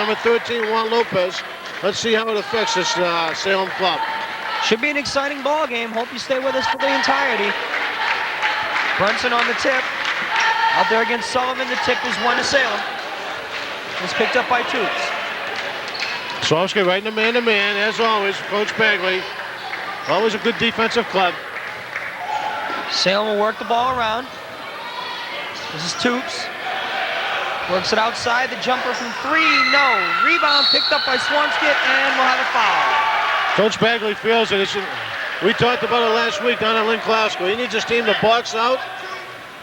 Number 13, Juan Lopez. Let's see how it affects this Salem club. Should be an exciting ball game. Hope you stay with us for the entirety. Brunson on the tip. Out there against Sullivan. The tip is 1 to Salem. It's picked up by Toops. Swampscott right in the man-to-man, as always, Coach Bagley. Always a good defensive club. Salem will work the ball around. This is Toops. Works it outside. The jumper from 3, no. Rebound picked up by Swampscott, and we'll have a foul. Coach Bagley feels that we talked about it last week down at Lynn Glasgow. He needs his team to box out.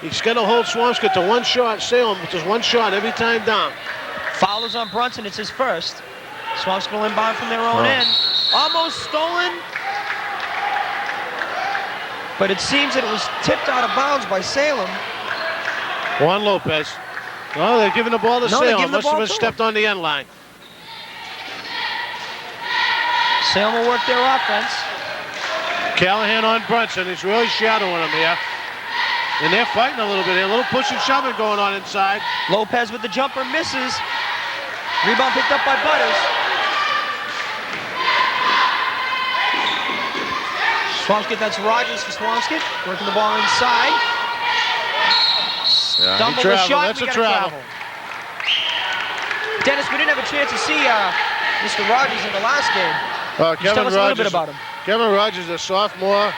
He's got to hold Swampscott to one shot. Salem, which is one shot every time down. Foul is on Brunson. It's his first. Swampscott will inbound from their own end. Almost stolen. But it seems that it was tipped out of bounds by Salem. Juan Lopez. Oh, they're giving the ball to Salem. Must have been stepped on the end line. Salem will work their offense. Callaghan on Brunson. He's really shadowing him here. And they're fighting a little bit here. A little push and shoving going on inside. Lopez with the jumper misses. Rebound picked up by Butters. Swampscott, that's Rogers for Swampscott. Working the ball inside. Stumble the shot. That's a travel. Dennis, we didn't have a chance to see Mr. Rogers in the last game. Just tell us a little bit about him. Kevin Rogers, a sophomore.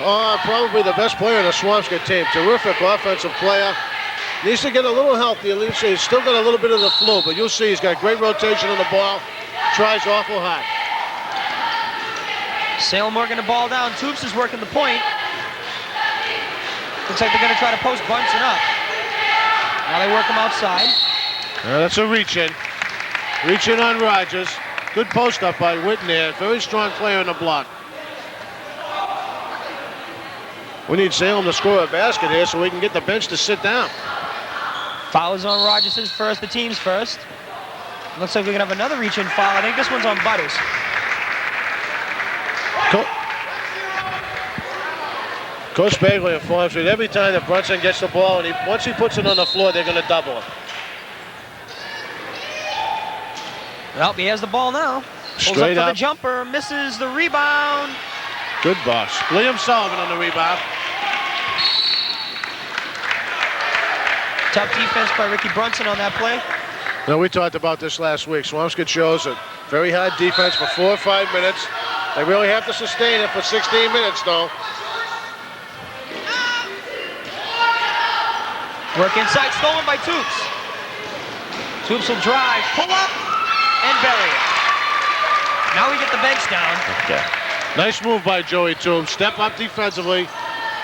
Probably the best player in the Swampscott team. Terrific offensive player. Needs to get a little healthier. He's still got a little bit of the flu, but you'll see he's got great rotation on the ball. Tries awful hard. Salem working the ball down. Toops is working the point. Looks like they're going to try to post Brunson up. Now they work him outside. That's a reach-in. Reach-in on Rogers. Good post up by Whitten there. Very strong player in the block. We need Salem to score a basket here so we can get the bench to sit down. Foul is on Rogers' first, the team's first. Looks like we're going to have another reach-in foul. I think this one's on Butters. Coach Bagley informs me that every time that Brunson gets the ball, and once he puts it on the floor, they're going to double him. Well, he has the ball now. Pulls Straight up for up. the jumper, misses the rebound. Good boss. William Sullivan on the rebound. Tough defense by Ricky Brunson on that play. Now, we talked about this last week. Swampscott shows a very hard defense for 4 or 5 minutes. They really have to sustain it for 16 minutes, though. Work inside, stolen by Toops. Toops will drive, pull up, and bury it. Now we get the bench down. Okay. Nice move by Joey Toops. Step up defensively.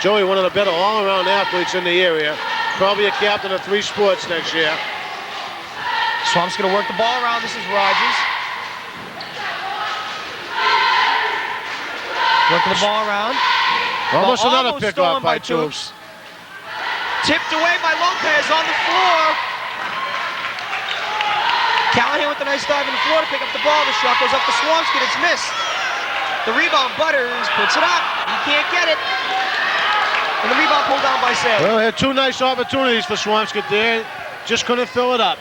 Joey, one of the better all-around athletes in the area. Probably a captain of 3 sports next year. Swamp's going to work the ball around. This is Rogers. Working the ball around. Almost another pick-off by Toops. Tipped away by Lopez on the floor. Callaghan with a nice dive on the floor to pick up the ball. The shot goes up to Swampscott. It's missed. The rebound, Butters puts it up. He can't get it. And the rebound pulled down by Salem. Well, had 2 nice opportunities for Swampscott there. Just couldn't fill it up.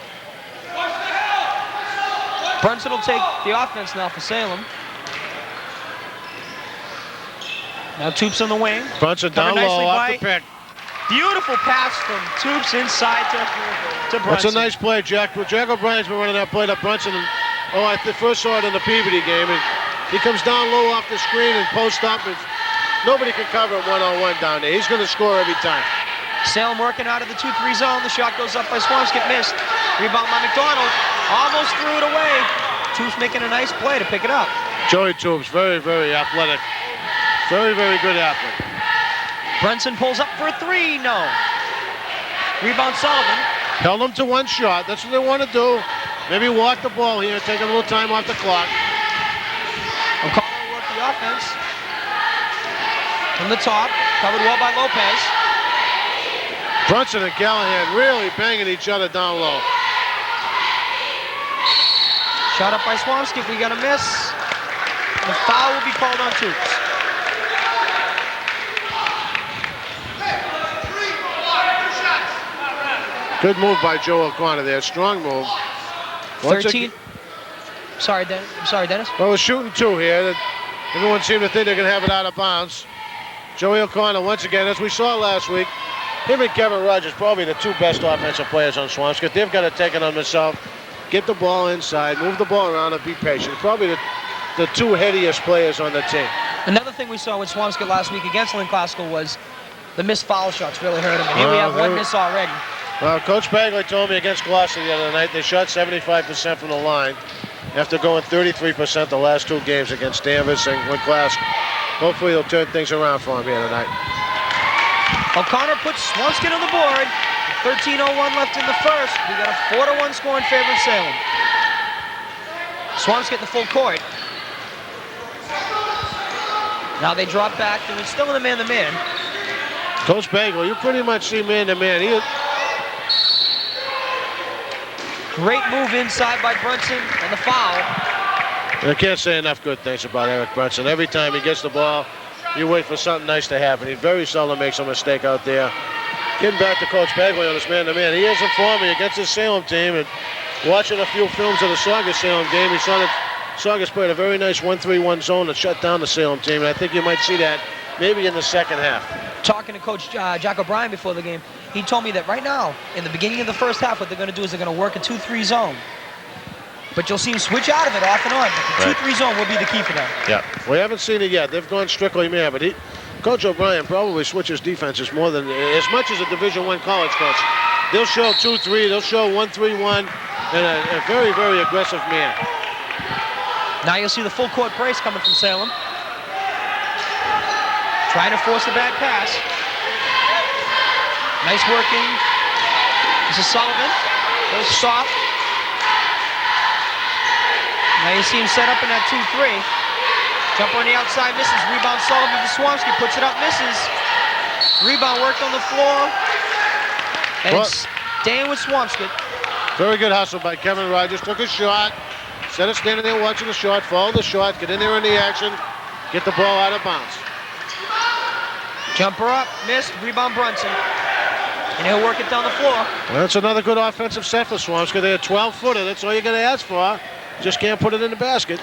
Brunson will take the offense now for Salem. Now Toops on the wing. Brunson down low off the pick. Beautiful pass from Toops inside to Brunson. That's a nice play, Jack. Well, Jack O'Brien's been running that play to Brunson. And, I first saw it in the Peabody game. And he comes down low off the screen and post up. And nobody can cover him one-on-one down there. He's going to score every time. Salem working out of the 2-3 zone. The shot goes up by Swampscott, missed. Rebound by McDonald. Almost threw it away. Toops making a nice play to pick it up. Joey Toops, very, very athletic. Very, very good athlete. Brunson pulls up for a 3, no. Rebound Sullivan. Held him to 1 shot. That's what they want to do. Maybe walk the ball here, take a little time off the clock. O'Connor will work the offense. From the top, covered well by Lopez. Brunson and Callaghan really banging each other down low. Shot up by Swampscott, we got a miss. The foul will be called on Toops. Good move by Joe O'Connor there, strong move. 13. Sorry, Dennis. Well, we're shooting 2 here. Everyone seemed to think they're going to have it out of bounds. Joey O'Connor, once again, as we saw last week, him and Kevin Rogers, probably the 2 best offensive players on Swampscott. They've got to take it on themselves, get the ball inside, move the ball around, and be patient. Probably the 2 headiest players on the team. Another thing we saw with Swampscott last week against Lynn Classical was the missed foul shots really hurt him. And here we have 1 miss already. Well, Coach Bagley told me against Gloucester the other night, they shot 75% from the line after going 33% the last 2 games against Danvers and Lynn Classical. Hopefully he'll turn things around for him here tonight. O'Connor puts Swampscott on the board. 13:01 left in the first. We got a 4-1 score in favor of Salem. Swampscott in the full court. Now they drop back, and it's still in the man-to-man. Coach Bagley, you pretty much see man-to-man. Great move inside by Brunson, and the foul. I can't say enough good things about Eric Brunson. Every time he gets the ball, you wait for something nice to happen. He very seldom makes a mistake out there. Getting back to Coach Bagley on this man-to-man, he has informed me against his Salem team, and watching a few films of the Saugus-Salem game, he saw that Saugus played a very nice 1-3-1 zone that shut down the Salem team, and I think you might see that maybe in the second half. Talking to Coach Jack O'Brien before the game, he told me that right now, in the beginning of the first half, what they're going to do is they're going to work a 2-3 zone. But you'll see him switch out of it off and on. But the 2-3 zone will be the key for them. Yeah, we haven't seen it yet. They've gone strictly man, but Coach O'Brien probably switches defenses more than as much as a Division I college coach. They'll show 2-3, they'll show 1-3-1, and a very, very aggressive man. Now you'll see the full court brace coming from Salem. Trying to force a bad pass. Nice working. This is Sullivan. Goes soft. Now you see him set up in that 2-3. Jumper on the outside, misses. Rebound Sullivan for Swampscott, puts it up, misses. Rebound worked on the floor. And it's staying with Swampscott. Very good hustle by Kevin Rogers. Took a shot. Instead of standing there watching the shot, follow the shot, get in there in the action, get the ball out of bounds. Jumper up, missed, rebound Brunson. And he'll work it down the floor. Well, that's another good offensive set for Swampscott. They're a 12-footer. That's all you got to ask for. Just can't put it in the basket.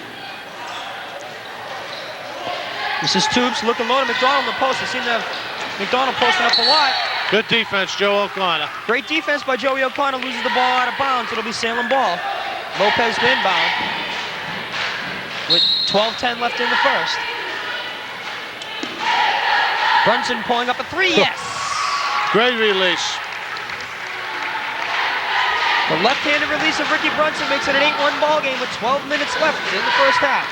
This is Tubes looking low to McDonald in the post. They seem to have McDonald posting up a lot. Good defense, Joe O'Connor. Great defense by Joey O'Connor. Loses the ball out of bounds. It'll be Salem ball. Lopez to inbound. With 12:10 left in the first. Brunson pulling up a 3, yes! Great release. The left-handed release of Ricky Brunson makes it an 8-1 ball game with 12 minutes left in the first half.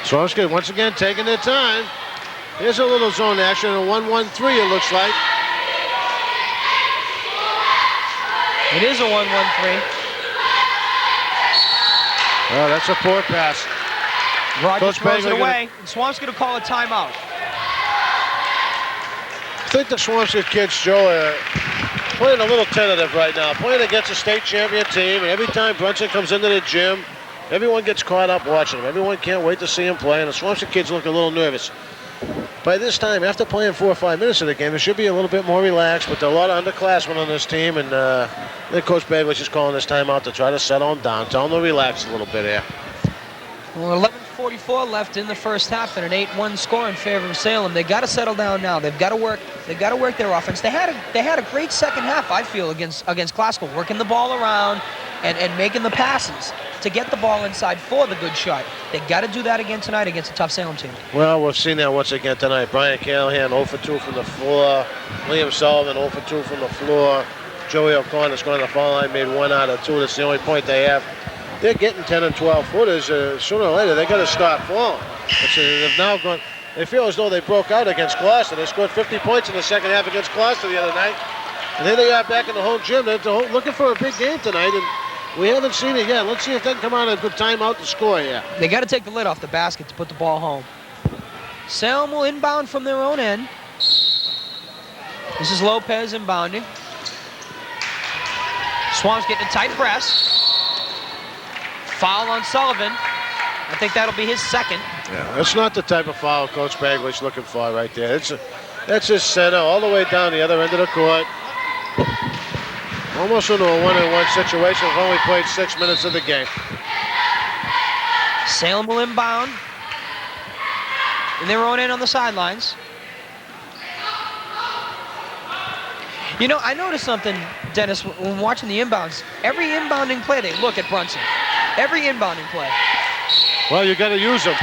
Swampscott once again taking their time. Here's a little zone action, a 1-1-3 it looks like. It is a 1-1-3. Oh, that's a poor pass. Rogers throws it away, and Swampscott will call a timeout. I think the Swampscott kids, Joe, are playing a little tentative right now. Playing against a state champion team, and every time Brunson comes into the gym, everyone gets caught up watching him. Everyone can't wait to see him play, and the Swampscott kids look a little nervous. By this time, after playing 4 or 5 minutes of the game, they should be a little bit more relaxed, but there are a lot of underclassmen on this team, and then Coach Bagley's just calling this timeout to try to settle them down, tell them to relax a little bit here. Well, 11:44 left in the first half and an 8-1 score in favor of Salem. They got to settle down now. They've got to work. They've got to work their offense. They had a great second half, I feel, against Classical, working the ball around and making the passes to get the ball inside for the good shot. They got to do that again tonight against a tough Salem team. Well, we've seen that once again tonight. Brian Callaghan 0 for 2 from the floor. Liam Sullivan 0 for 2 from the floor. Joey O'Connor's going to the foul line, made 1 out of 2. That's the only point they have. They're getting 10 and 12 footers. Sooner or later, they got to stop falling. They've now gone. They feel as though they broke out against Gloucester. They scored 50 points in the second half against Gloucester the other night. And here they are back in the home gym. They're looking for a big game tonight, and we haven't seen it yet. Let's see if they can come out a good timeout to score here. They got to take the lid off the basket to put the ball home. Salem will inbound from their own end. This is Lopez inbounding. Swam's getting a tight press. Foul on Sullivan. I think that'll be his second. Yeah, that's not the type of foul Coach Bagley's looking for right there. That's his center all the way down the other end of the court. Almost into a 1-on-1 situation. We've only played 6 minutes of the game. Salem will inbound. In their own end on the sidelines. You know, I noticed something, Dennis, when watching the inbounds. Every inbounding play, they look at Brunson. Every inbounding play. Well, you got to use them.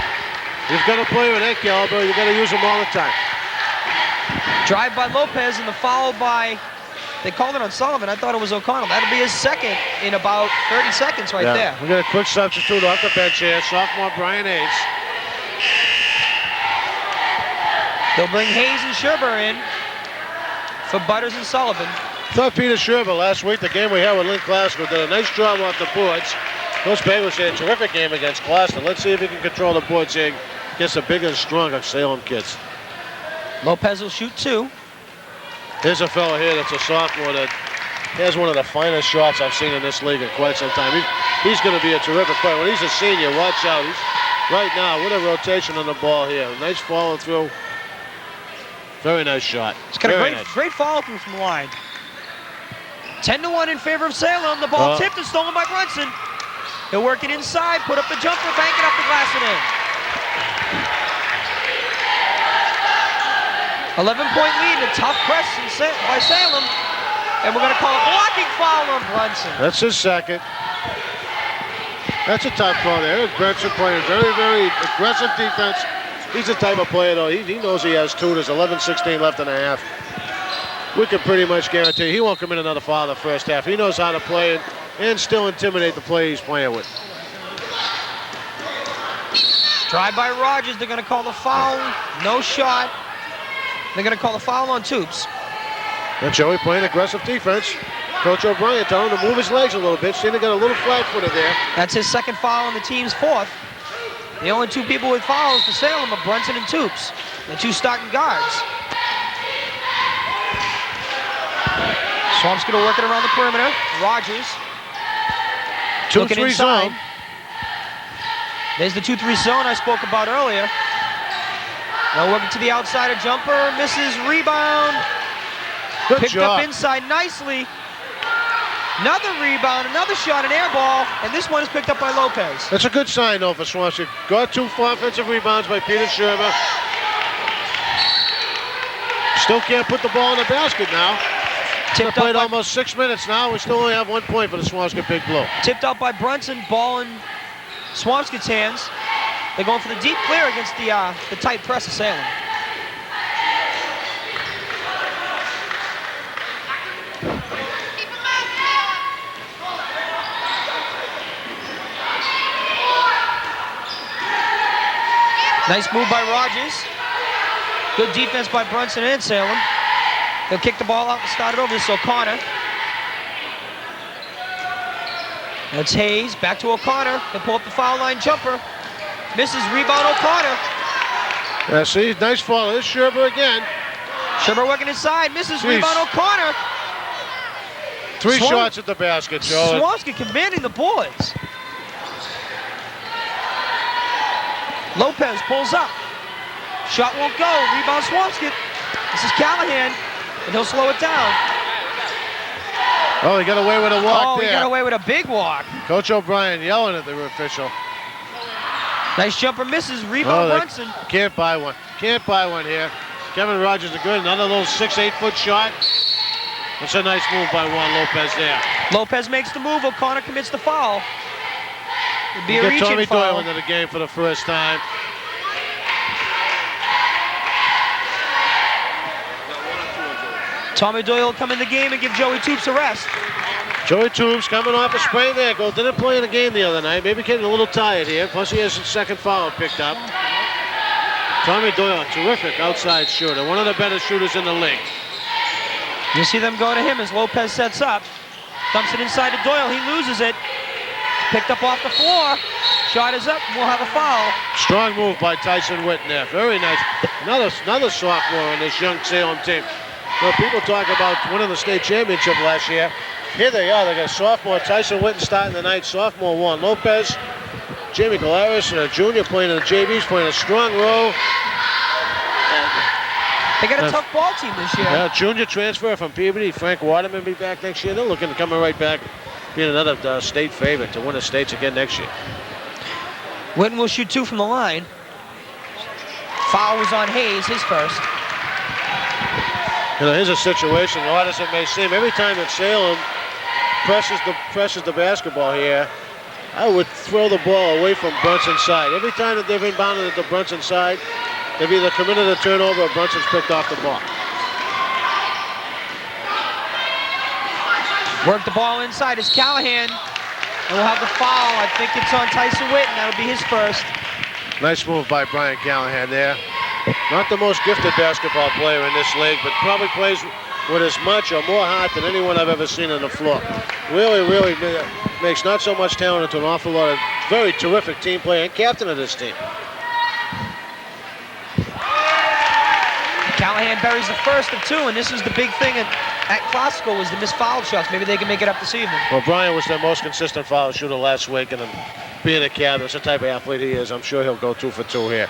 You've got a player of that caliber. You got to use them all the time. Drive by Lopez and the foul by, they called it on Sullivan. I thought it was O'Connell. That'll be his second in about 30 seconds right there. We got a quick substitute off the bench here. Sophomore Brian Hayes. They'll bring Hayes and Sherber in for Butters and Sullivan. I thought Peter Sherber last week, the game we had with Lynn Glasgow, did a nice job off the boards. Coach Bayless had a terrific game against Glasgow. Let's see if he can control the boards here against the bigger and stronger Salem kids. Lopez will shoot 2. Here's a fellow here that's a sophomore that has one of the finest shots I've seen in this league in quite some time. He's going to be a terrific player. When he's a senior, watch out. He's right now with a rotation on the ball here. Nice follow through. Very nice shot. It's got a great follow through from the line. 10-1 in favor of Salem. The ball tipped and stolen by Brunson. He'll work it inside, put up the jumper, bank it up the glass and in. 11-point lead, a tough press by Salem. And we're going to call a blocking foul on Brunson. That's his second. That's a tough call there. Brunson playing very, very aggressive defense. He's the type of player, though. He knows he has 2. There's 11-16 left in the half. We can pretty much guarantee he won't commit another foul in the first half. He knows how to play it and still intimidate the player he's playing with. Drive by Rogers. They're going to call the foul. No shot. They're going to call the foul on Toops. And Joey playing aggressive defense. Coach O'Brien telling him to move his legs a little bit. Seeing he got a little flat-footed there. That's his second foul on the team's 4th. The only 2 people with fouls for Salem are Brunson and Toops, the 2 starting guards. Swampscott will work it around the perimeter. Rogers. 2-3 zone. There's the 2-3 zone I spoke about earlier. Now working to the outside, a jumper, misses, rebound. Good Picked job. up inside nicely. Another rebound, another shot, an air ball, and this one is picked up by Lopez. That's a good sign, though, for Swampscott. Got 2 offensive rebounds by Peter Sherber. Still can't put the ball in the basket now. Played almost 6 minutes now. We still only have 1 point for the Swampscott Big Blue. Tipped out by Brunson, ball in Swampscott's hands. They're going for the deep clear against the tight press of Salem. Nice move by Rogers. Good defense by Brunson and Salem. They'll kick the ball out and start it over. This is O'Connor. That's Hayes. Back to O'Connor. He'll pull up the foul line jumper. Misses. Rebound O'Connor. Yeah, see, nice fall. Here's Sherber again. Sherber working inside. Misses. Rebound O'Connor. 3 shots at the basket, Joe. Swampscott commanding the boards. Lopez pulls up. Shot won't go. Rebound Swampscott. This is Callaghan, and he'll slow it down. Oh, he got away with a walk there. He got away with a big walk. Coach O'Brien yelling at the official. Nice jumper, misses. Rebound Brunson. Can't buy one. Can't buy one here. Kevin Rogers is good. Another little 6, 8-foot shot. That's a nice move by Juan Lopez there. Lopez makes the move. O'Connor commits the foul. It'd be a reaching Tommy foul. Doyle into the game for the first time. Tommy Doyle will come in the game and give Joey Toops a rest. Joey Toops coming off a sprained ankle. Didn't play in the game the other night. Maybe getting a little tired here. Plus he has his second foul picked up. Tommy Doyle, terrific outside shooter. One of the better shooters in the league. You see them go to him as Lopez sets up. Dumps it inside to Doyle. He loses it. Picked up off the floor. Shot is up. We'll have a foul. Strong move by Tyson Whitten there. Very nice. Another sophomore on this young Salem team. Well, people talk about winning the state championship last year. Here they are. They got sophomore Tyson Whitten starting the night. Sophomore Juan Lopez. Jamie Galaris, a junior, playing in the JVs, playing a strong role. They got a tough ball team this year. Yeah, junior transfer from Peabody. Frank Waterman be back next year. They're looking to come right back, being another state favorite to win the states again next year. Whitten will shoot 2 from the line. Foul was on Hayes, his first. You know, here's a situation, odd as it may seem. Every time that Salem presses the basketball here, I would throw the ball away from Brunson's side. Every time that they've inbounded at the Brunson side, they've either committed a turnover or Brunson's picked off the ball. Work the ball inside is Callaghan. And we'll have the foul. I think it's on Tyson Whitten. That'll be his first. Nice move by Brian Callaghan there. Not the most gifted basketball player in this league, but probably plays with as much or more heart than anyone I've ever seen on the floor. Really makes not so much talent into an awful lot of very terrific team player and captain of this team. Callaghan buries the first of 2, and this is the big thing at Classical was the missed foul shots. Maybe they can make it up this evening. Well, Brian was their most consistent foul shooter last week, and being a captain, that's the type of athlete he is. I'm sure he'll go 2 for 2 here.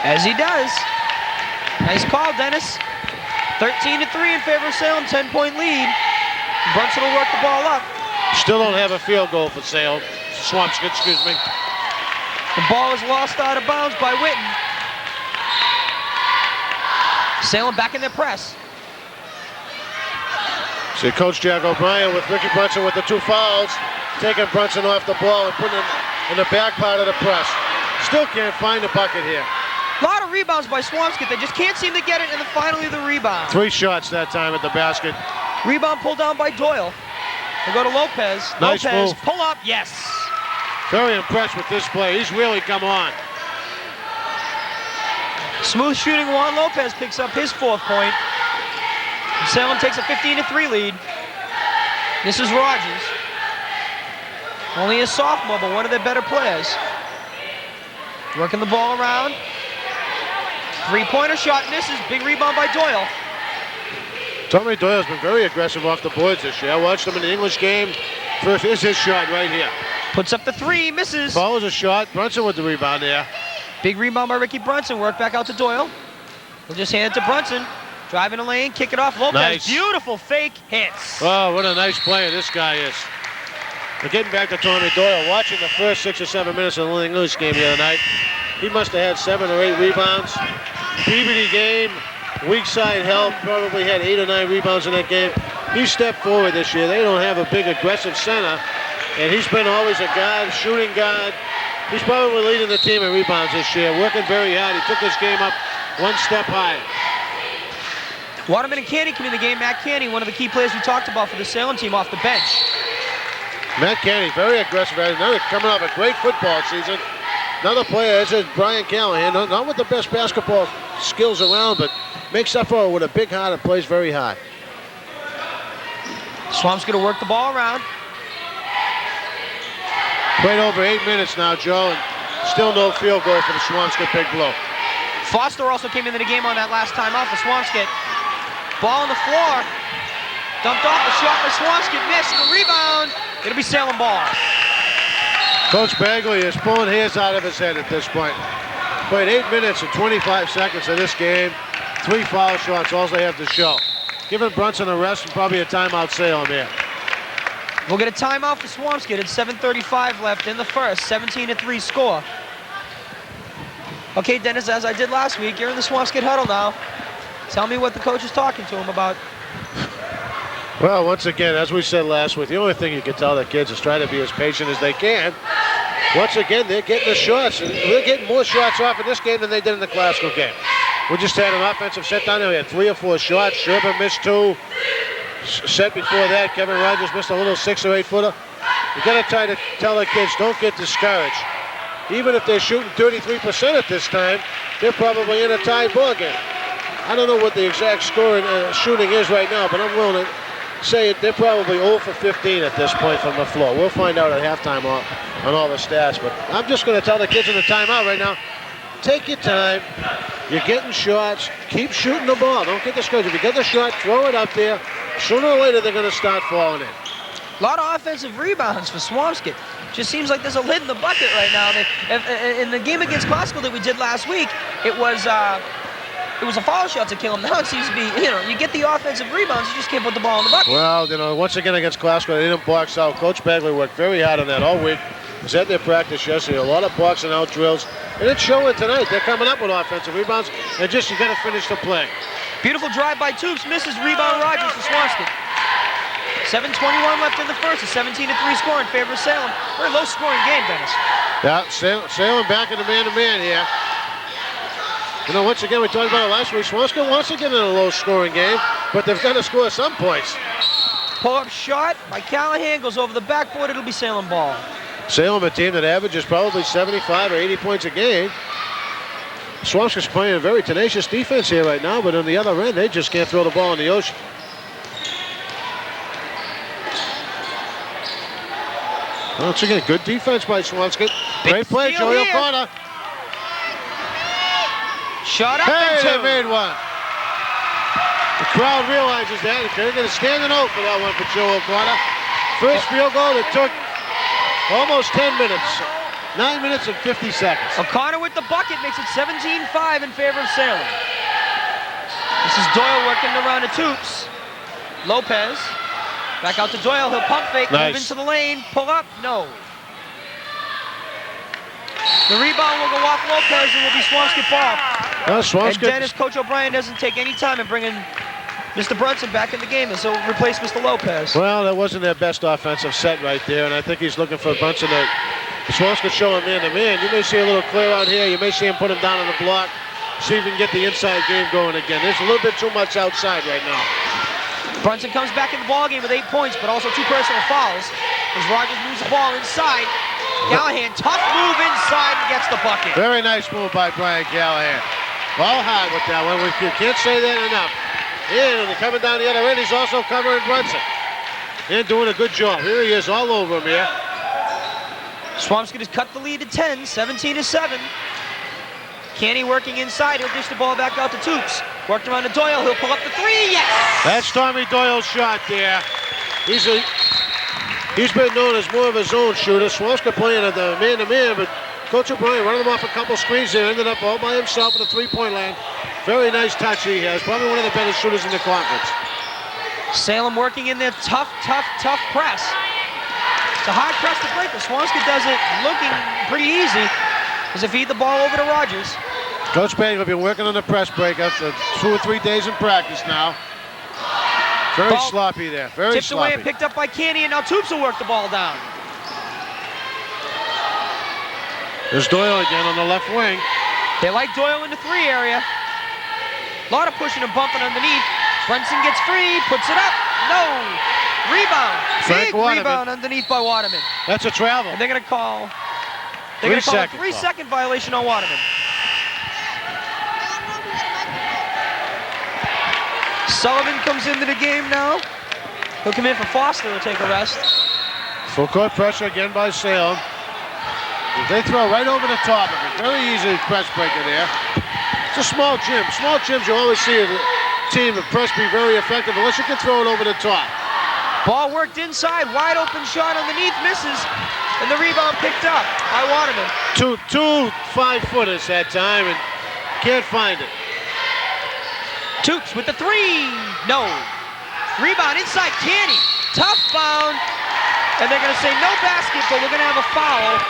As he does. Nice call, Dennis. 13-3 in favor of Salem, 10-point lead. Brunson will work the ball up. Still don't have a field goal for Salem. Swampscott, excuse me. The ball is lost out of bounds by Whitten. Salem back in their press. See Coach Jack O'Brien with Ricky Brunson with the 2 fouls, taking Brunson off the ball and putting him in the back part of the press. Still can't find the bucket here. A lot of rebounds by Swampscott. They just can't seem to get it, and then finally the rebound. 3 shots that time at the basket. Rebound pulled down by Doyle. They go to Lopez. Nice Lopez, move. pull up, yes. Very impressed with this play. He's really come on. Smooth shooting Juan Lopez picks up his 4th point. And Salem takes a 15-3 lead. This is Rogers. Only a sophomore, but one of their better players. Working the ball around. 3-pointer shot misses. Big rebound by Doyle. Tommy Doyle's been very aggressive off the boards this year. I watched him in the English game. First, here's his shot right here. Puts up the 3, misses. Follows a shot. Brunson with the rebound there. Big rebound by Ricky Brunson. Work back out to Doyle. He'll just hand it to Brunson. Driving the lane, kick it off. Lopez, nice. Beautiful fake hits. Oh, what a nice player this guy is. But getting back to Tommy Doyle, watching the first 6 or 7 minutes of the English game the other night, he must have had 7 or 8 rebounds. Peabody game, weak side help, probably had 8 or 9 rebounds in that game. He stepped forward this year. They don't have a big aggressive center, and he's been always a guard, shooting guard. He's probably leading the team in rebounds this year, working very hard. He took this game up 1 step higher. Waterman and Canny come in the game. Matt Canny, one of the key players we talked about for the Salem team, off the bench. Matt Canny, very aggressive. Another coming off a great football season. Another player, this is Brian Callaghan, not with the best basketball skills around, but makes up for it with a big heart and plays very hard. Swamp's going to work the ball around. Played over 8 minutes now, Joe, and still no field goal for the Swampscott Big Blue. Foster also came into the game on that last time out for Swampscott. Ball on the floor. Dumped off the shot by Swampscott. Missed the rebound. It'll be Salem ball. Coach Bagley is pulling hairs out of his head at this point. Played 8 minutes and 25 seconds of this game. 3 foul shots, all they have to show. Giving Brunson a rest and probably a timeout Salem here. We'll get a timeout for Swampscott at 7:35 left in the first. 17-3 score. Okay, Dennis, as I did last week, you're in the Swampscott huddle now. Tell me what the coach is talking to him about. Well, once again, as we said last week, the only thing you can tell the kids is try to be as patient as they can. Once again, they're getting the shots. And they're getting more shots off in this game than they did in the Glasgow game. We just had an offensive set down there. We had 3 or 4 shots. Sherber missed 2. Set before that, Kevin Rogers missed a little 6 or 8 footer. You got to try to tell the kids, don't get discouraged. Even if they're shooting 33% at this time, they're probably in a tie ball game. I don't know what the exact score in shooting is right now, but I'm willing to say they're probably 0 for 15 at this point from the floor. We'll find out at halftime on all the stats, but I'm just going to tell the kids in the timeout right now, take your time. You're getting shots. Keep shooting the ball. Don't get discouraged. If you get the shot, throw it up there. Sooner or later, they're going to start falling in. A lot of offensive rebounds for Swampscott. Just seems like there's a lid in the bucket right now. In the game against Classical that we did last week, it was it was a foul shot to kill him. Now it seems to be, you get the offensive rebounds, you just can't put the ball in the bucket. Well, once again against Glasgow, they didn't box out. Coach Bagley worked very hard on that all week. Was at their practice yesterday. A lot of boxing out drills. And it's showing tonight. They're coming up with offensive rebounds. And you got to finish the play. Beautiful drive by Toops. Misses. Rebound Rogers for Swampscott. 7:21 left in the first. A 17-3 score in favor of Salem. Very low scoring game, Dennis. Yeah, Salem back in the man-to-man here. Once again, we talked about it last week. Swampscott wants to get in a low-scoring game, but they've got to score some points. Pull-up shot by Callaghan. Goes over the backboard. It'll be Salem ball. Salem, a team that averages probably 75 or 80 points a game. Swampscott's playing a very tenacious defense here right now, but on the other end, they just can't throw the ball in the ocean. Once again, good defense by Swampscott. Great play, Joey O'Connor. Shot up and two. They made one. The crowd realizes that. They're going to stand and hope for that one for Joe O'Connor. First field goal that took almost 10 minutes. 9 minutes and 50 seconds. O'Connor with the bucket makes it 17-5 in favor of Salem. This is Doyle working around to Toops. Lopez. Back out to Doyle. He'll pump fake. Nice. Move into the lane. Pull up. No. The rebound will go off Lopez and will be Swampscott ball. And Dennis, Coach O'Brien doesn't take any time in bringing Mr. Brunson back in the game, and so replace Mr. Lopez. Well, that wasn't their best offensive set right there, and I think he's looking for Brunson to Swampscott show him man-to-man. You may see a little clear out here. You may see him put him down on the block. See if he can get the inside game going again. There's a little bit too much outside right now. Brunson comes back in the ballgame with 8 points, but also 2 personal fouls as Rogers moves the ball inside. Callaghan, tough move inside and gets the bucket. Very nice move by Brian Callaghan. Ball high with that one. You can't say that enough. And coming down the other end, he's also covering Brunson. And doing a good job. Here he is all over him here. Swampscott has cut the lead to 10, 17-7. Canny working inside. He'll dish the ball back out to Toops. Worked around to Doyle. He'll pull up the 3. Yes! That's Tommy Doyle's shot there. He's been known as more of a zone shooter. Swampscott playing at the man-to-man, but Coach O'Brien running him off a couple screens there. Ended up all by himself in the three-point line. Very nice touch he has. Probably one of the better shooters in the conference. Salem working in their tough press. It's a hard press to break, but Swampscott does it looking pretty easy as they feed the ball over to Rogers. Coach Bagley has been working on the press break after 2 or 3 days in practice now. Very ball sloppy there. Very tipped sloppy. away and picked up by Canny, and now Toops will work the ball down. There's Doyle again on the left wing. They like Doyle in the 3 area. A lot of pushing and bumping underneath. Brunson gets free, puts it up. No. Rebound. Frank Big Waterman. rebound underneath by Waterman. That's a travel. And they're going to call. They're going to call a 3-second violation on Waterman. Sullivan comes into the game now. He'll come in for Foster to take a rest. Full court pressure again by Salem. They throw right over the top of it. Very easy press breaker there. It's a small gym. Small gyms, you always see a team of press be very effective unless you can throw it over the top. Ball worked inside. Wide open shot underneath. Misses. And the rebound picked up by Waterman. Two 5-footers that time and can't find it. Toops with the 3. No. Rebound inside. Canny. Tough bound. And they're going to say no basket, but we're going to have a foul.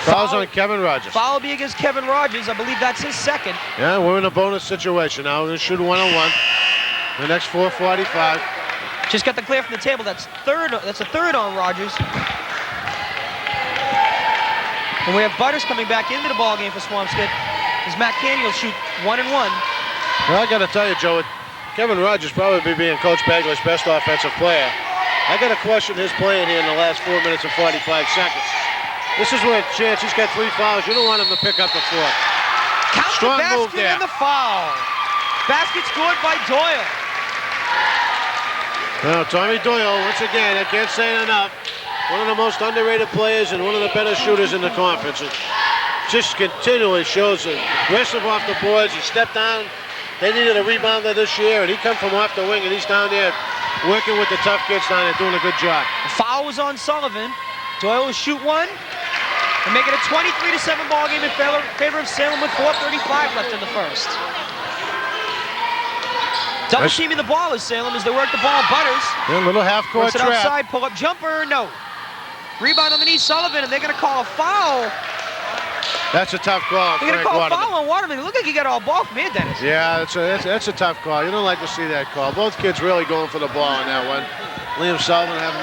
Foul's on Kevin Rogers. Foul will be against Kevin Rogers. I believe that's his second. Yeah, we're in a bonus situation now. We're going to shoot 1-on-1. The next 4:45. Just got the clear from the table. That's a third on Rogers. And we have Butters coming back into the ballgame for Swampscott as Matt Canny will shoot 1-1. Well, I got to tell you, Joe, Kevin Rogers probably being Coach Bagley's best offensive player. I got to question his playing here in the last 4 minutes and 45 seconds. This is where a chance. He's got 3 fouls. You don't want him to pick up the 4th. Count Strong the basket move there. and the foul. Basket scored by Doyle. Well, Tommy Doyle, once again, I can't say it enough. One of the most underrated players and one of the better shooters in the conference. It just continually shows aggressive off the boards. He stepped down. They needed a rebounder this year, and he come from off the wing, and he's down there working with the tough kids down there, doing a good job. The foul was on Sullivan. Doyle will shoot 1. and make it a 23-7 ball game in favor of Salem with 4:35 left in the first. Double teaming the ball is Salem as they work the ball. Butters. Yeah, a little half-court trap. Outside, pull-up jumper, no. Rebound underneath Sullivan, and they're going to call a foul. That's a tough call. They're going to call a foul on Waterman. Look like he got all ball from here, Dennis. Yeah, that's a tough call. You don't like to see that call. Both kids really going for the ball on that one. Liam Sullivan having...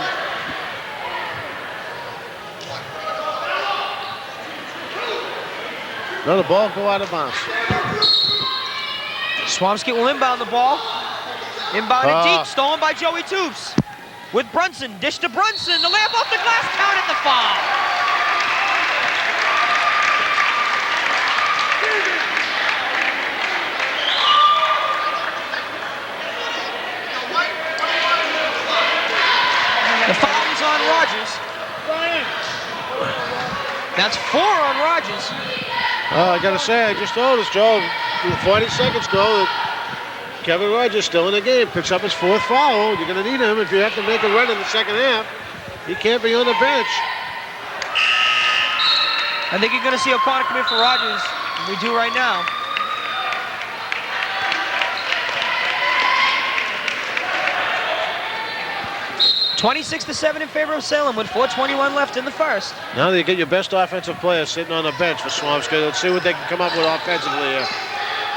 No, the ball go out of bounds. Swampscott will inbound the ball. Inbounded deep, stolen by Joey Toops. With Brunson, dish to Brunson. The layup off the glass, count at the foul. The foul is on Rogers. That's 4 on Rogers. I gotta say, I just noticed, Joe, 40 seconds ago, that Kevin Rogers still in the game. Picks up his 4th foul. You're gonna need him if you have to make a run in the second half. He can't be on the bench. I think you're gonna see O'Connor come in for Rogers. We do right now. (26-7) in favor of Salem with 4:21 left in the first. Now you get your best offensive player sitting on the bench for Swampscott. Let's see what they can come up with offensively here.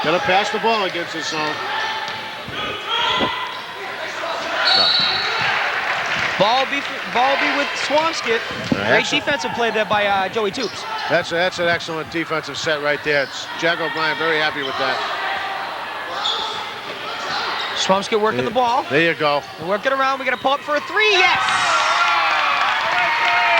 Gonna pass the ball against this zone. No. Ball be with Swampscott. Great defensive play there by Joey Toops. That's an excellent defensive set right there. It's Jack O'Brien very happy with that. Swampscott working the ball. There you go. We're working around. We're going to pull up for a 3. Yes!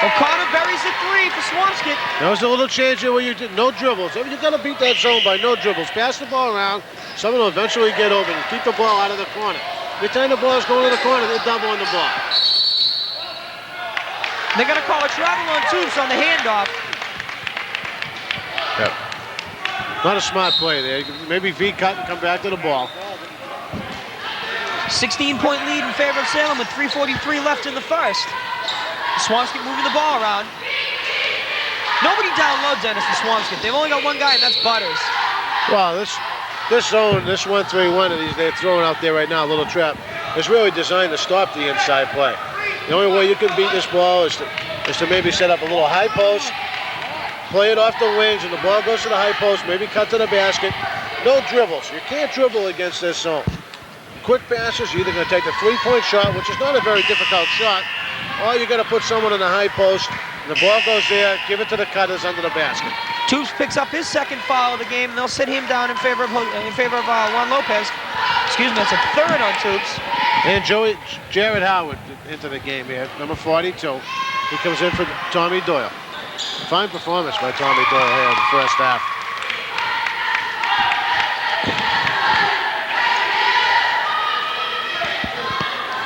O'Connor buries a 3 for Swampscott. That was a little change here where you did no dribbles. You got to beat that zone by no dribbles. Pass the ball around. Someone will eventually get open and keep the ball out of the corner. Every time the ball is going to the corner, they're doubling the ball. They're going to call a travel on Toops on the handoff. Yep. Not a smart play there. Maybe V cut and come back to the ball. 16-point lead in favor of Salem with 3:43 left in the first. Swampscott moving the ball around. Nobody down low, Dennis, for Swampscott. They've only got one guy, and that's Butters. Well, this zone, this 1-3-1 that they're throwing out there right now, a little trap, is really designed to stop the inside play. The only way you can beat this ball is to maybe set up a little high post, play it off the wings, and the ball goes to the high post, maybe cut to the basket. No dribbles. You can't dribble against this zone. Quick passes, you're either going to take the 3-point shot, which is not a very difficult shot, or you're going to put someone in the high post, and the ball goes there, give it to the cutters under the basket. Toops picks up his second foul of the game, and they'll sit him down in favor of Juan Lopez. Excuse me, that's a 3rd on Toops. And Jared Howard into the game here, number 42. He comes in for Tommy Doyle. Fine performance by Tommy Doyle here in the first half.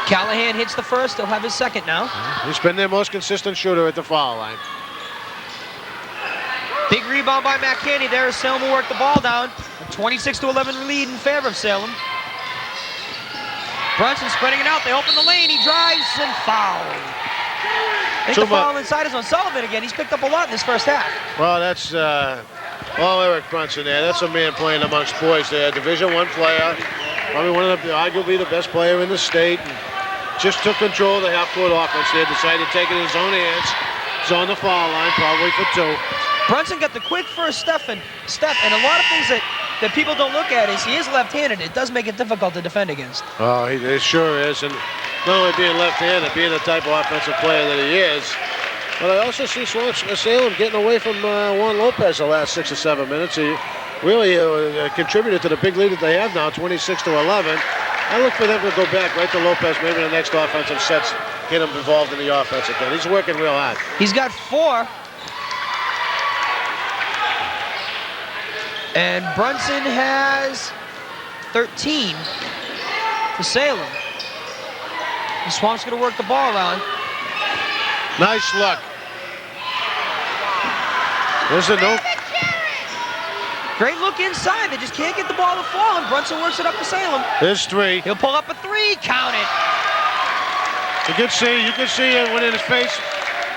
Callaghan hits the first. He'll have his second now. He's been their most consistent shooter at the foul line. Big rebound by Matt Candy there as Salem will work the ball down. A 26-11 lead in favor of Salem. Brunson spreading it out. They open the lane. He drives and foul. I think the foul inside is on Sullivan again. He's picked up a lot in this first half. Well, that's all Eric Brunson there. That's a man playing amongst boys there. Division I player. Probably arguably the best player in the state. And just took control of the half-court offense there. Decided to take it in his own hands. He's on the foul line, probably for 2. Brunson got the quick first step, and a lot of things that people don't look at is he is left-handed. It does make it difficult to defend against. Oh, it sure is. And not only being left-handed, being the type of offensive player that he is, but I also see Salem getting away from Juan Lopez the last 6 or 7 minutes. He really contributed to the big lead that they have now, 26-11. I look for them to go back right to Lopez, maybe the next offensive sets, get him involved in the offense again. He's working real hard. He's got 4. And Brunson has 13 for Salem. The Swamp's going to work the ball around. Nice look. There's a no. Great look inside. They just can't get the ball to fall, and Brunson works it up to Salem. There's 3. He'll pull up a 3. Count it. You can see it went in his face.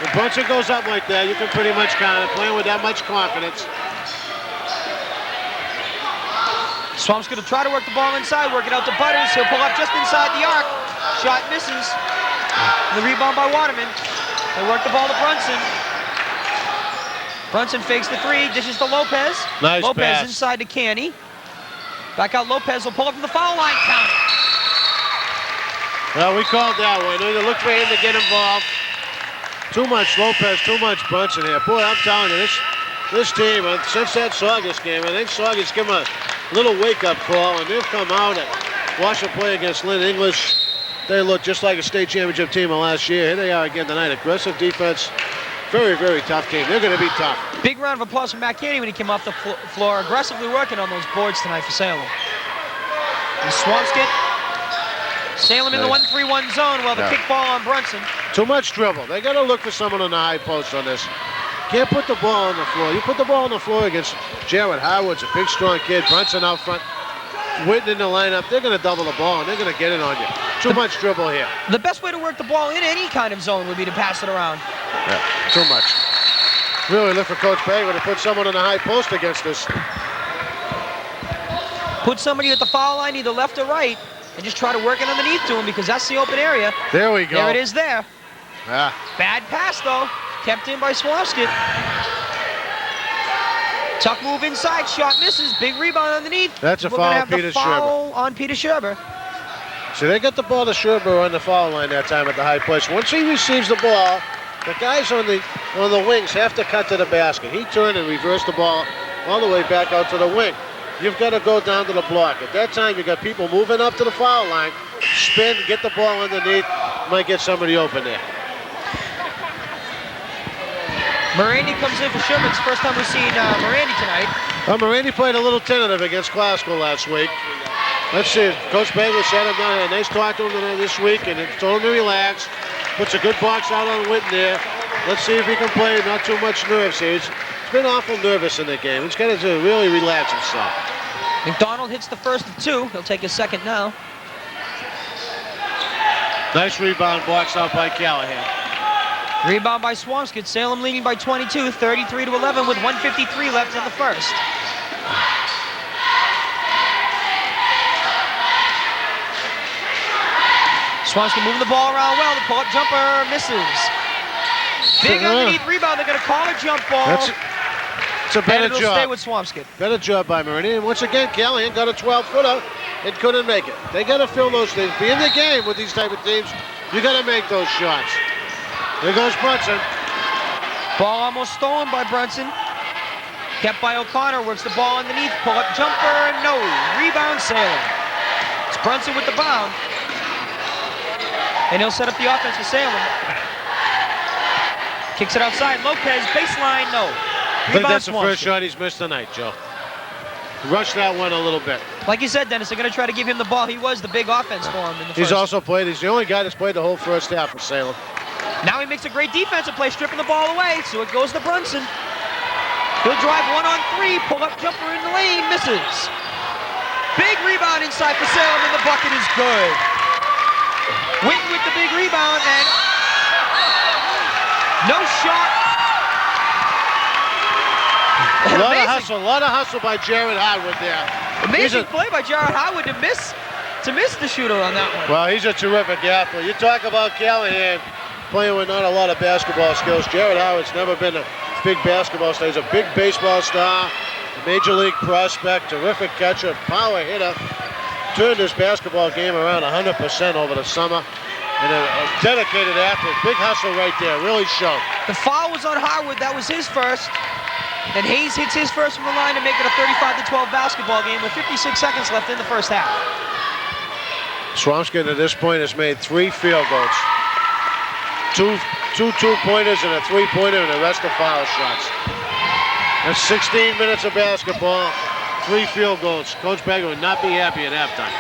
When Brunson goes up like that, you can pretty much count it, playing with that much confidence. Swamp's going to try to work the ball inside, work it out to Butters. He'll pull up just inside the arc. Shot misses. The rebound by Waterman. They work the ball to Brunson. Brunson fakes the three, dishes to Lopez. Nice Lopez pass. inside to Canny. Back out Lopez will pull up from the foul line. Count it. Well, we called that one. You look for him to get involved. Too much Lopez, too much Brunson here. Boy, I'm telling you, this team, since that Saugus game, I think Saugus give them a little wake-up call, and they've come out and watched them play against Lynn English. They look just like a state championship team of last year. Here they are again tonight. Aggressive defense. Very, very tough team. They're going to be tough. Big round of applause from Matt Canny when he came off the floor, aggressively working on those boards tonight for Salem. And Swampscott, Salem in the 1-3-1 zone while the kickball on Brunson. Too much dribble. They got to look for someone on the high post on this. Can't put the ball on the floor. You put the ball on the floor against Jared Howard's a big, strong kid. Brunson out front. Whitten in the lineup. They're going to double the ball, and they're going to get it on you. Too much dribble here. The best way to work the ball in any kind of zone would be to pass it around. Yeah, too much. Really look for Coach Bagley to put someone on the high post against us. Put somebody at the foul line, either left or right, and just try to work it underneath to him because that's the open area. There we go. There it is there. Yeah. Bad pass, though. Kept in by Swampscott. Tuck move inside, shot misses, big rebound underneath. That's a We're foul gonna on have Peter the foul Scherber. on Peter Scherber. So they got the ball to Scherber on the foul line that time at the high post. Once he receives the ball, the guys on the wings have to cut to the basket. He turned and reversed the ball all the way back out to the wing. You've got to go down to the block. At that time, you got people moving up to the foul line, spin, get the ball underneath, might get somebody open there. Morandi comes in for Sherman. It's the first time we've seen Morandi tonight. Well, Morandi played a little tentative against Glasgow last week. Let's see. Coach Bagley sat him down. Had a nice talk to him this week and told him to relax. Puts a good box out on Whitten there. Let's see if he can play. Not too much nerves here. He's been awful nervous in the game. He's got to really relax himself. McDonald hits the first of two. He'll take his second now. Nice rebound box out by Callaghan. Rebound by Swampscott. Salem leading by 22, 33-11 with 1:53 left in the first. Swampscott moving the ball around well. The pull-up jumper misses. Big underneath rebound. They're going to call a jump ball. It's a better and it'll job. Stay with Swampscott. Better job by Morandi. And once again, Callaghan got a 12-footer and couldn't make it. They got to fill those things. Be in the game with these type of teams. You got to make those shots. There goes Brunson. Ball almost stolen by Brunson. Kept by O'Connor. Works the ball underneath. Pull-up jumper. No. Rebound Salem. It's Brunson with the bound. And he'll set up the offense for Salem. Kicks it outside. Lopez, baseline, no. I think that's the first shot he's missed tonight, Joe. Rushed that one a little bit. Like you said, Dennis, they're going to try to give him the ball. He was the big offense for him in the first. He's also played. He's the only guy that's played the whole first half for Salem. Now he makes a great defensive play, stripping the ball away. So it goes to Brunson. He'll drive 1-on-3. Pull-up jumper in the lane. Misses. Big rebound inside for Salem, and the bucket is good. Whitten with the big rebound, and no shot. A lot of hustle by Jared Howard there. Amazing play by Jared Howard to miss the shooter on that one. Well, he's a terrific athlete. You talk about Callaghan playing with not a lot of basketball skills. Jared Howard's never been a big basketball star. He's a big baseball star, a major league prospect, terrific catcher, power hitter. Turned his basketball game around 100% over the summer. And a dedicated athlete. Big hustle right there. Really showed. The foul was on Howard. That was his first. Then Hayes hits his first from the line to make it a 35-12 basketball game with 56 seconds left in the first half. Swampscott at this point has made 3 field goals. Two two-pointers and a three-pointer and the rest of foul shots. That's 16 minutes of basketball, 3 field goals. Coach Bagley would not be happy at halftime.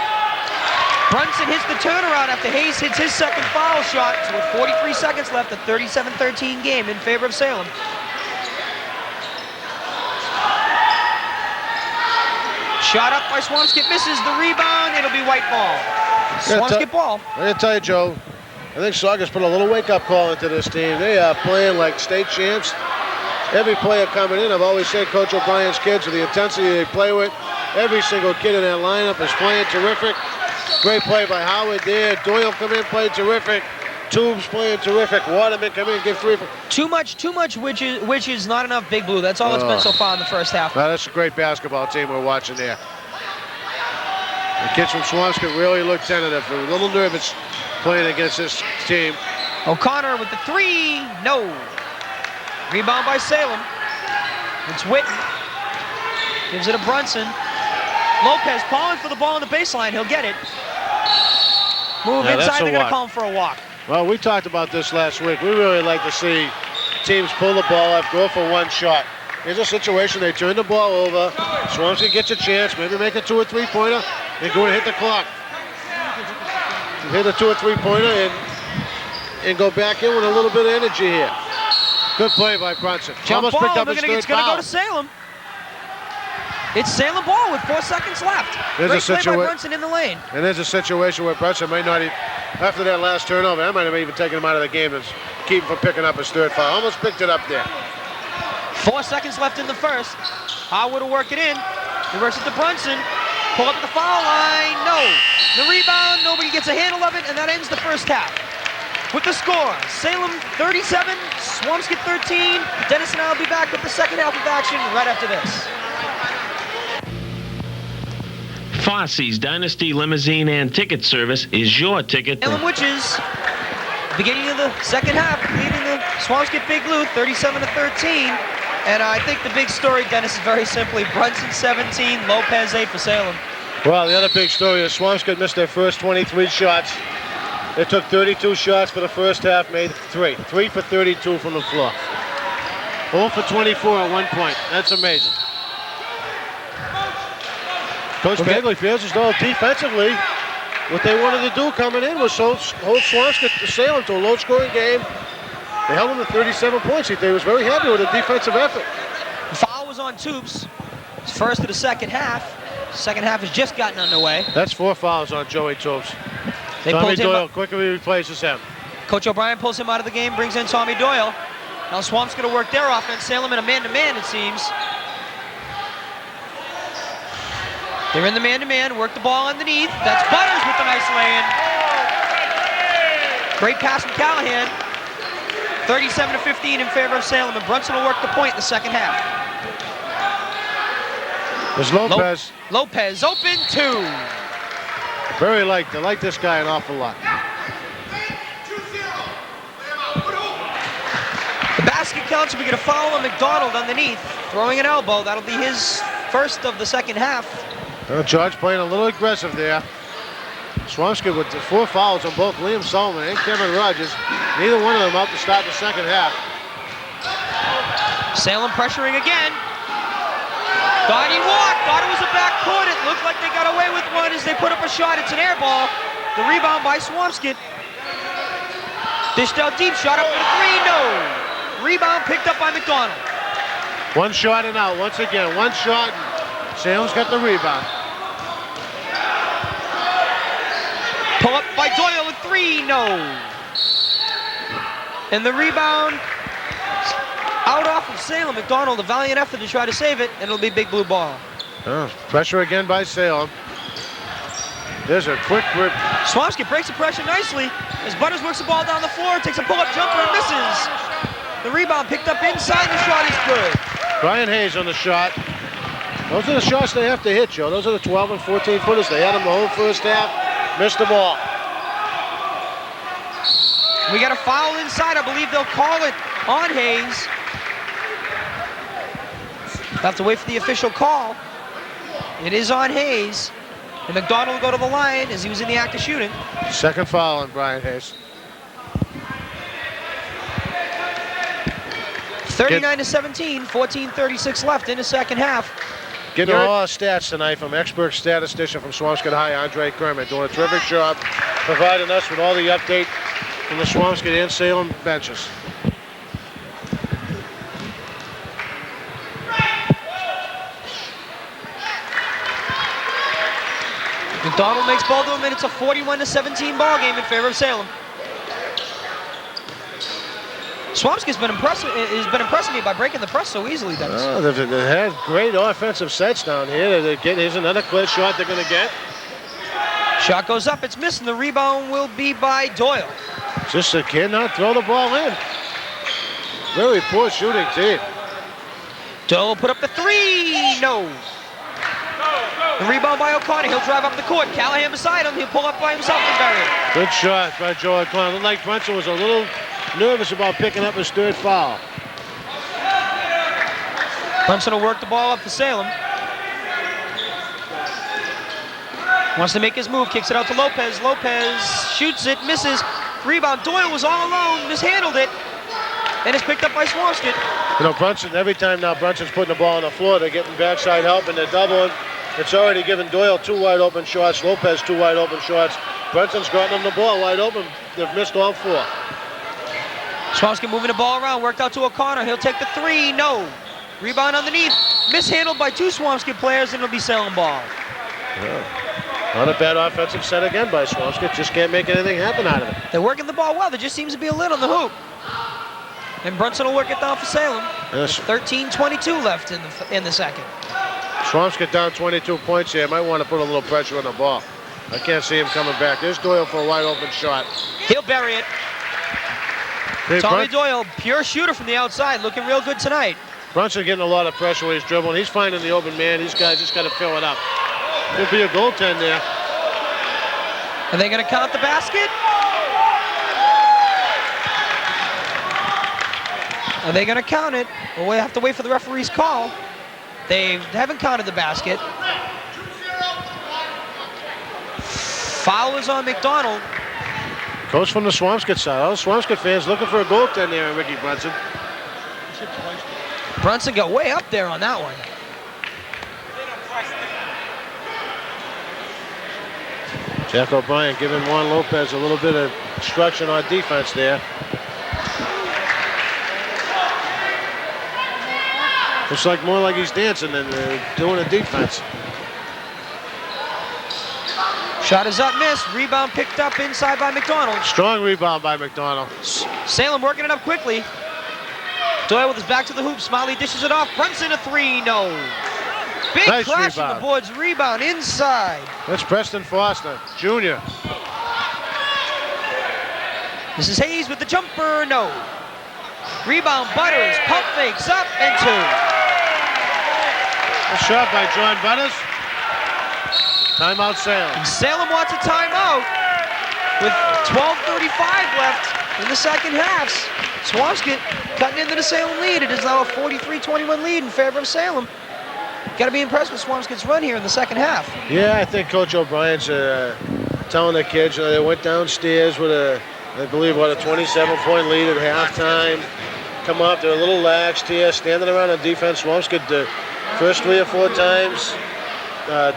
Brunson hits the turnaround after Hayes hits his second foul shot. So with 43 seconds left, a 37-13 game in favor of Salem. Shot up by Swampscott, misses the rebound. It'll be white ball. Swampscott ball. I'm going to tell you, Joe, I think Sauger's put a little wake-up call into this team. They are playing like state champs. Every player coming in, I've always said Coach O'Brien's kids, with the intensity they play with, every single kid in that lineup is playing terrific. Great play by Howard there. Doyle come in, played terrific. Tubes playing terrific. Waterman come in, give 3 for... Too much, which is not enough Big Blue. That's all it's been so far in the first half. Well, that's a great basketball team we're watching there. The kids from Swampscott really look tentative. They're a little nervous playing against this team. O'Connor with the 3, no. Rebound by Salem. It's Whitten. Gives it to Brunson. Lopez calling for the ball on the baseline. He'll get it. Move inside, they're going to call him for a walk. Well, we talked about this last week. We really like to see teams pull the ball up, go for one shot. Here's a situation, they turn the ball over. Swampscott gets a chance, maybe make a 2 or 3-pointer, and go and hit the clock. Hit a 2 or 3-pointer and go back in with a little bit of energy here. Good play by Brunson. Jump Almost ball, picked up his third it's going to foul. go to Salem. It's Salem ball with 4 seconds left. Great play by Brunson in the lane. And there's a situation where Brunson might not even, after that last turnover, I might have even taken him out of the game to keep him from picking up his third foul. Almost picked it up there. 4 seconds left in the first. Howard will work it in. He works it to Brunson. Pull up at the foul line. No. The rebound. Nobody gets a handle of it, and that ends the first half. With the score, Salem 37, Swampscott 13. Dennis and I will be back with the second half of action right after this. Fosse's Dynasty Limousine and Ticket Service is your ticket. Salem Witches, beginning of the second half, leading the Swampscott Big Blue 37-13. And I think the big story, Dennis, is very simply Brunson 17, Lopez 8 for Salem. Well, the other big story is Swampscott missed their first 23 shots. They took 32 shots for the first half, made 3. 3 for 32 from the floor. 0 for 24 at one point. That's amazing. Coach Bagley feels as though defensively, what they wanted to do coming in was hold Swampscott to Salem to a low-scoring game. They held him to 37 points. He was very happy with the defensive effort. The foul was on Tubes. It's first of the second half. Second half has just gotten underway. That's 4 fouls on Joey Tubes. Tommy Doyle quickly replaces him. Coach O'Brien pulls him out of the game, brings in Tommy Doyle. Now Swamp's going to work their offense. Salem in a man-to-man, it seems. They're in the man-to-man, work the ball underneath. That's Butters with the nice lay-in. Great pass from Callaghan. 37-15 in favor of Salem, and Brunson will work the point in the second half. There's Lopez. Lopez open 2. I like this guy an awful lot. The basket counts, we get a foul on McDonald underneath, throwing an elbow. That'll be his first of the second half. George playing a little aggressive there. Swampscott with the 4 fouls on both Liam Solomon and Kevin Rogers. Neither one of them out to start the second half. Salem pressuring again. Thought he walked, thought it was a backcourt. It looked like they got away with one as they put up a shot. It's an air ball. The rebound by Swampscott. Dished out deep, shot up for the 3, no. Rebound picked up by McDonald. One shot and out, once again, one shot. And Salem's got the rebound. Pull up by Doyle with 3, no. And the rebound out off of Salem. McDonald, a valiant effort to try to save it, and it'll be Big Blue ball. Pressure again by Salem. There's a quick rip. Swampscott breaks the pressure nicely as Butters works the ball down the floor, takes a pull-up jumper and misses. The rebound picked up inside, the shot is good. Brian Hayes on the shot. Those are the shots they have to hit, Joe. Those are the 12 and 14 footers. They had them the whole first half, missed the ball. We got a foul inside. I believe they'll call it on Hayes. Have to wait for the official call. It is on Hayes. And McDonald will go to the line as he was in the act of shooting. Second foul on Brian Hayes. 39-17, 14:36 left in the second half. Getting all our stats tonight from expert statistician from Swampscott High, Andre Kermit, doing a terrific job providing us with all the update from the Swampscott and Salem benches. McDonald makes both of them, and it's a 41-17 ball game in favor of Salem. Swampscott's been impressing me by breaking the press so easily, Dennis. Oh, they've had great offensive sets down here. Here's another clear shot they're going to get. Shot goes up, it's missing. The rebound will be by Doyle. Just a cannot throw the ball in. Very poor shooting team. Doyle will put up the three. No. The rebound by O'Connor. He'll drive up the court. Callaghan beside him. He'll pull up by himself and bury it. Good shot by Joe O'Connor. Looked like Brunson was a little nervous about picking up his third foul. Brunson will work the ball up for Salem. Wants to make his move. Kicks it out to Lopez. Lopez shoots it. Misses. Rebound. Doyle was all alone. Mishandled it. And it's picked up by Swampscott. You know, Brunson, every time now Brunson's putting the ball on the floor, they're getting backside help and they're doubling. It's already given Doyle 2 wide open shots, Lopez 2 wide open shots. Brunson's gotten them the ball wide open. They've missed all 4. Swampscott moving the ball around, worked out to O'Connor. He'll take the three, no. Rebound underneath, mishandled by 2 Swampscott players, and it'll be Salem ball. Yeah. Not a bad offensive set again by Swampscott. Just can't make anything happen out of it. They're working the ball well. There just seems to be a lid on the hoop. And Brunson will work it down for Salem. Yes. 13:22 left in the second. Swampscott down 22 points here. Might want to put a little pressure on the ball. I can't see him coming back. There's Doyle for a wide open shot. He'll bury it. Hey, Tommy Doyle, pure shooter from the outside, looking real good tonight. Brunson getting a lot of pressure when he's dribbling. He's finding the open man. These guys just got to fill it up. Could be a goaltend there. Are they going to count the basket? Are they going to count it? Well, we have to wait for the referee's call. They haven't counted the basket. Foul is on McDonald. Coach from the Swampscott side. All the Swampscott fans looking for a goaltend there, Ricky Brunson. Brunson got way up there on that one. Jack O'Brien giving Juan Lopez a little bit of instruction on defense there. Looks like more like he's dancing than doing a defense. Shot is up, missed. Rebound picked up inside by McDonald. Strong rebound by McDonald. Salem working it up quickly. Doyle with his back to the hoop. Smiley dishes it off. Brunson a three, no. Big Nice crash rebound. on the boards. Rebound inside. That's Preston Foster, Jr. This is Hayes with the jumper, no. Rebound, Butters, pump fakes up and 2. A shot by John Butters. Timeout Salem. Salem wants a timeout with 12:35 left in the second half. Swampscott cutting into the Salem lead. It is now a 43-21 lead in favor of Salem. Got to be impressed with Swampscott's run here in the second half. Yeah, I think Coach O'Brien's telling the kids, they went downstairs with I believe, a 27-point lead at halftime. Come up, they're a little laxed here, standing around on defense. Swampscott the first 3 or 4 times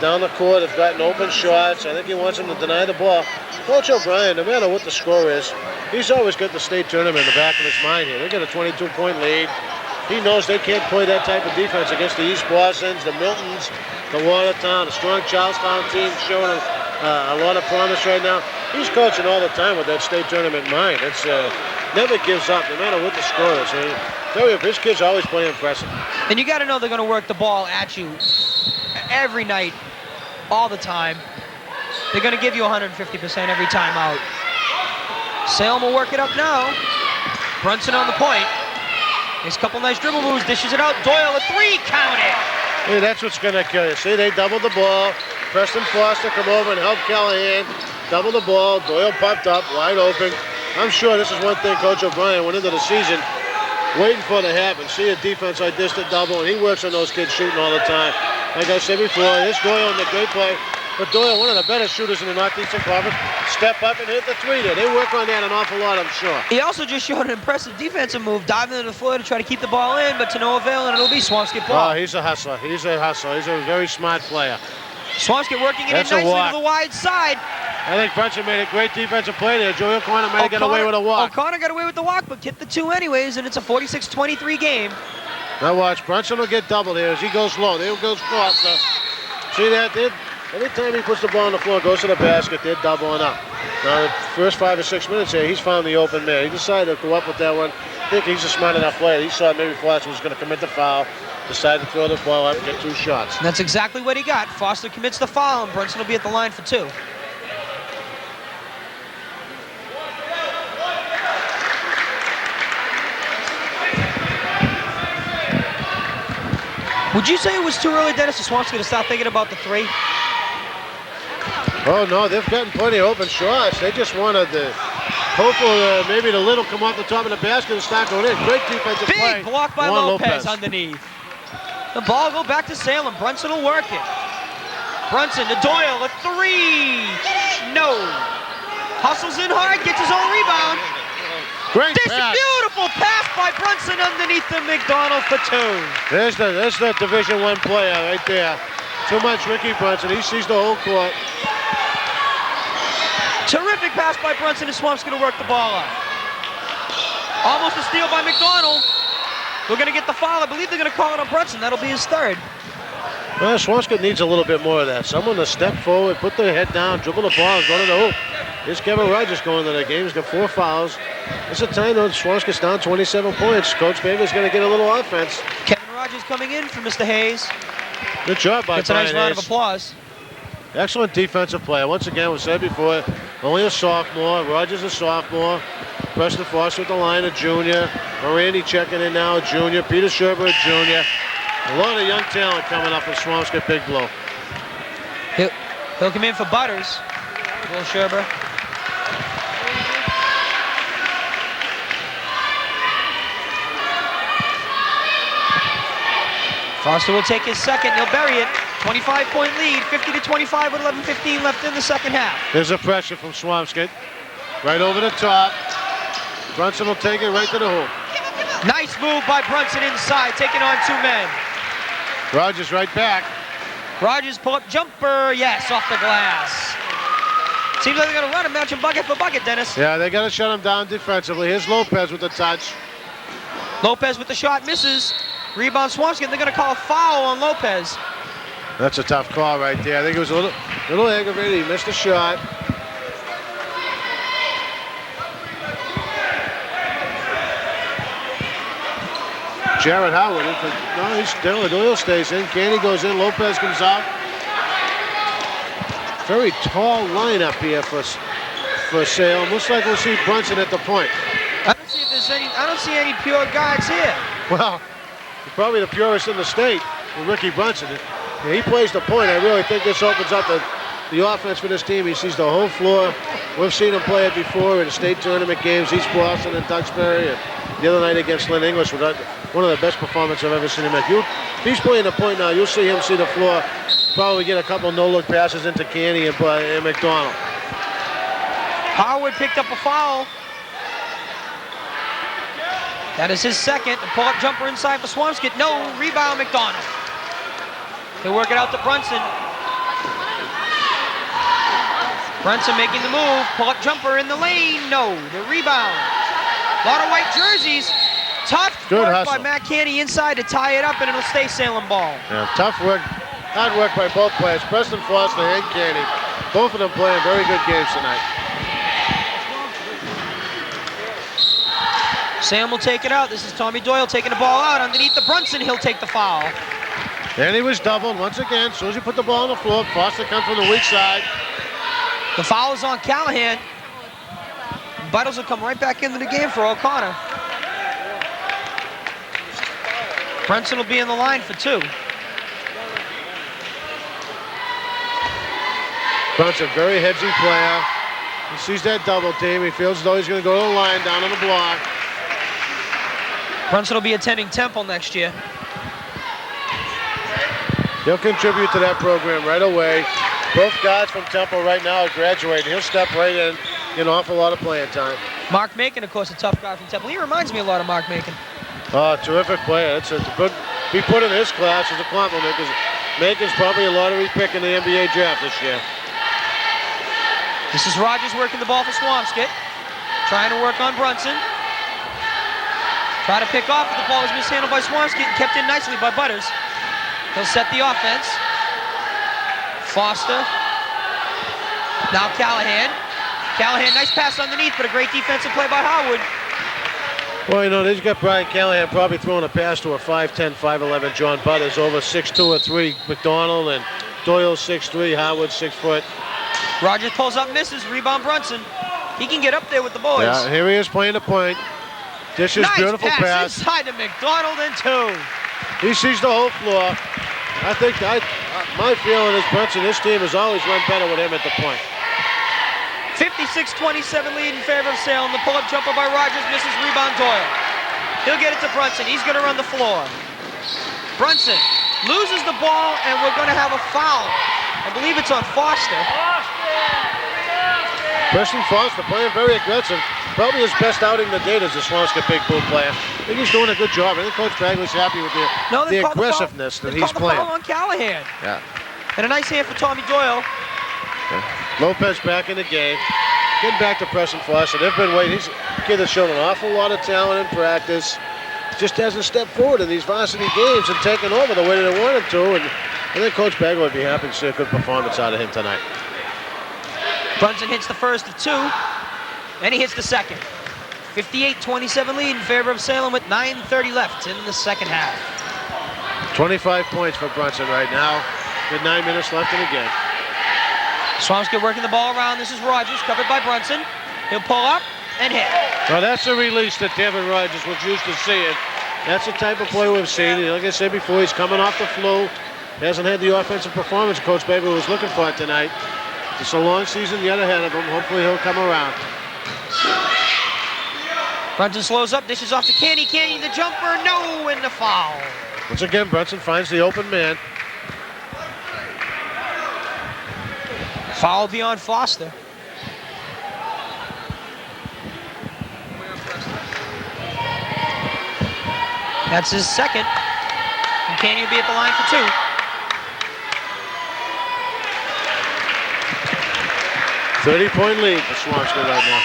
down the court have gotten open shots. I think he wants them to deny the ball. Coach O'Brien, no matter what the score is, he's always got the state tournament in the back of his mind here. They got a 22-point lead. He knows they can't play that type of defense against the East Bostons, the Miltons, the Watertown, a strong Charlestown team showing a lot of promise right now. He's coaching all the time with that state tournament in mind. It's never gives up, no matter what the score is. His kids always play impressive. And you got to know they're going to work the ball at you every night, all the time. They're going to give you 150% every time out. Salem will work it up now. Brunson on the point. There's a couple nice dribble moves, dishes it out. Doyle a 3, count it. Hey, that's what's going to kill you. See, they doubled the ball. Preston Foster come over and help Callaghan. Double the ball. Doyle popped up, wide open. I'm sure this is one thing Coach O'Brien went into the season waiting for to happen. See a defense like this to double, and he works on those kids shooting all the time. Like I said before, this Doyle in the great play. But Doyle, one of the better shooters in the Northeastern Conference, step up and hit the 3 there. They work on that an awful lot, I'm sure. He also just showed an impressive defensive move, diving into the floor to try to keep the ball in, but to no avail, and it'll be Swampscott ball. Oh, he's a hustler. He's a hustler. He's a very smart player. Swampscott working it in That's a nicely walk. to the wide side. I think Brunson made a great defensive play there. Joey O'Connor might have got away with a walk. O'Connor got away with the walk, but hit the 2 anyways, and it's a 46-23 game. Now watch, Brunson will get doubled here as he goes low. There goes Foster. See that? Every time he puts the ball on the floor, goes to the basket, they're doubling up. Now, the first 5 or 6 minutes here, he's found the open man. He decided to go up with that one. I think he's a smart enough player. He saw maybe Foster was going to commit the foul. Decided to throw the ball up and get 2 shots. And that's exactly what he got. Foster commits the foul, and Brunson will be at the line for 2. Would you say it was too early, Dennis, for Swampscott to start thinking about the 3? Oh, no, they've gotten plenty of open shots. They just wanted the hopeful maybe the little come off the top of the basket and start going in. Great defensive play. Big block by Lopez underneath. The ball go back to Salem. Brunson will work it. Brunson to Doyle, a 3. No. Hustles in hard, gets his own rebound. Great This pass. beautiful pass by Brunson underneath the McDonald for 2. There's the Division I player right there. Too much Ricky Brunson. He sees the whole court. Terrific pass by Brunson, and Swamp's going to work the ball up. Almost a steal by McDonald. We're going to get the foul. I believe they're going to call it on Brunson. That'll be his 3rd. Well, Swampscott needs a little bit more of that. Someone to step forward, put their head down, dribble the ball, and go to the hoop. Here's Kevin Rogers going to the game. He's got 4 fouls. It's a time though. Swampscott's down 27 points. Coach Baker's going to get a little offense. Kevin Rogers coming in for Mr. Hayes. Good job by That's a nice Brian round of Hayes. applause. Excellent defensive player. Once again, we said before, only a sophomore. Rogers a sophomore. Preston Foster with the line, a junior. Randy checking in now, a junior. Peter Sherber, a junior. A lot of young talent coming up for Swampscott. Big blow. He'll come in for Butters. Will Sherber. Foster will take his 2nd. He'll bury it. 25-point lead, 50-25 with 11:15 left in the 2nd half. There's a pressure from Swampscott. Right over the top. Brunson will take it right to the hoop. Nice move by Brunson inside, taking on 2 men. Rogers right back. Rogers pull-up jumper, yes, off the glass. Seems like they're going to run a matching bucket for bucket, Dennis. Yeah, they got to shut him down defensively. Here's Lopez with the touch. Lopez with the shot, misses. Rebound Swampscott, they're going to call a foul on Lopez. That's a tough call right there. I think it was a little aggravated. He missed a shot. Jared Howard, no, he's still. Doyle stays in. Candy goes in. Lopez comes out. Very tall lineup here for Salem. Looks like we'll see Brunson at the point. I don't see any pure guards here. Well, probably the purest in the state, Ricky Brunson. Yeah, he plays the point. I really think this opens up the offense for this team. He sees the whole floor. We've seen him play it before in state tournament games, East Boston and Duxbury, and the other night against Lynn English was one of the best performances I've ever seen him make. If he's playing the point now, you'll see him see the floor, probably get a couple no-look passes into Canny and McDonald. Howard picked up a foul. That is his 2nd. The pull-up jumper inside for Swampscott. No, rebound McDonald. He'll work it out to Brunson. Brunson making the move. Pull-up jumper in the lane. No, the rebound. A lot of white jerseys. Tough Good work hustle by Matt Canny inside to tie it up, and it'll stay Salem ball. Yeah, tough work, hard work by both players. Preston Foster and Canny. Both of them playing very good games tonight. Sam will take it out. This is Tommy Doyle taking the ball out. Underneath the Brunson, he'll take the foul. And he was doubled once again. As soon as he put the ball on the floor, Foster comes from the weak side. The foul is on Callaghan. Buttles will come right back into the game for O'Connor. Brunson will be in the line for 2. Brunson, very hedgy player. He sees that double team. He feels as though he's going to go to the line down on the block. Brunson will be attending Temple next year. He'll contribute to that program right away. Both guys from Temple right now are graduating. He'll step right in, get an awful lot of playing time. Mark Macon, of course, a tough guy from Temple. He reminds me a lot of Mark Macon. Terrific player. It's a good, be put in his class as a compliment because Macon's probably a lottery pick in the NBA draft this year. This is Rogers working the ball for Swampscott. Trying to work on Brunson. Try to pick off, but the ball was mishandled by Swampscott and kept in nicely by Butters. He'll set the offense. Foster. Now Callaghan. Callaghan, nice pass underneath, but a great defensive play by Harwood. Well, you know, they've got Brian Callaghan probably throwing a pass to a 5'10", 5'11" John Butters, over 6'2" or 3 McDonald, and Doyle 6'3", Howard 6 foot. Rogers pulls up, misses, rebound Brunson. He can get up there with the boys. Yeah, here he is playing the point. This is nice beautiful pass. Inside to McDonald and 2. He sees the whole floor. I think my feeling is Brunson, this team has always run better with him at the point. 56-27 lead in favor of Salem. The pull-up jumper by Rogers misses, rebound Doyle. He'll get it to Brunson. He's going to run the floor. Brunson loses the ball, and we're going to have a foul. I believe it's on Foster. Preston Foster playing very aggressive. Probably his best outing to date as a Swampscott big pool player. I think he's doing a good job. I think Coach Bagley's happy with the aggressiveness that he's playing. Foul on Callaghan. Yeah. And a nice hand for Tommy Doyle. Lopez back in the game. Getting back to Preston Foster. They've been waiting. He's a kid that's shown an awful lot of talent in practice. Just hasn't stepped forward in these varsity games and taken over the way that they wanted to. And I think Coach Bagley would be happy to see a good performance out of him tonight. Brunson hits the first of 2, and he hits the second. 58-27 lead in favor of Salem with 9:30 left in the second half. 25 points for Brunson right now. With 9 minutes left in the game. Swampscott working the ball around. This is Rogers, covered by Brunson. He'll pull up and hit. Well, that's a release that Devin Rogers was used to seeing. That's the type of play we've seen. Like I said before, he's coming off the flu. He hasn't had the offensive performance Coach Bagley was looking for tonight. It's a long season yet ahead of him. Hopefully he'll come around. Brunson slows up, dishes off to Canny. Canny, the jumper, no, and the foul. Once again, Brunson finds the open man. Foul beyond Foster. That's his second. And Canny will be at the line for 2. .30-point lead for Swampscott right now.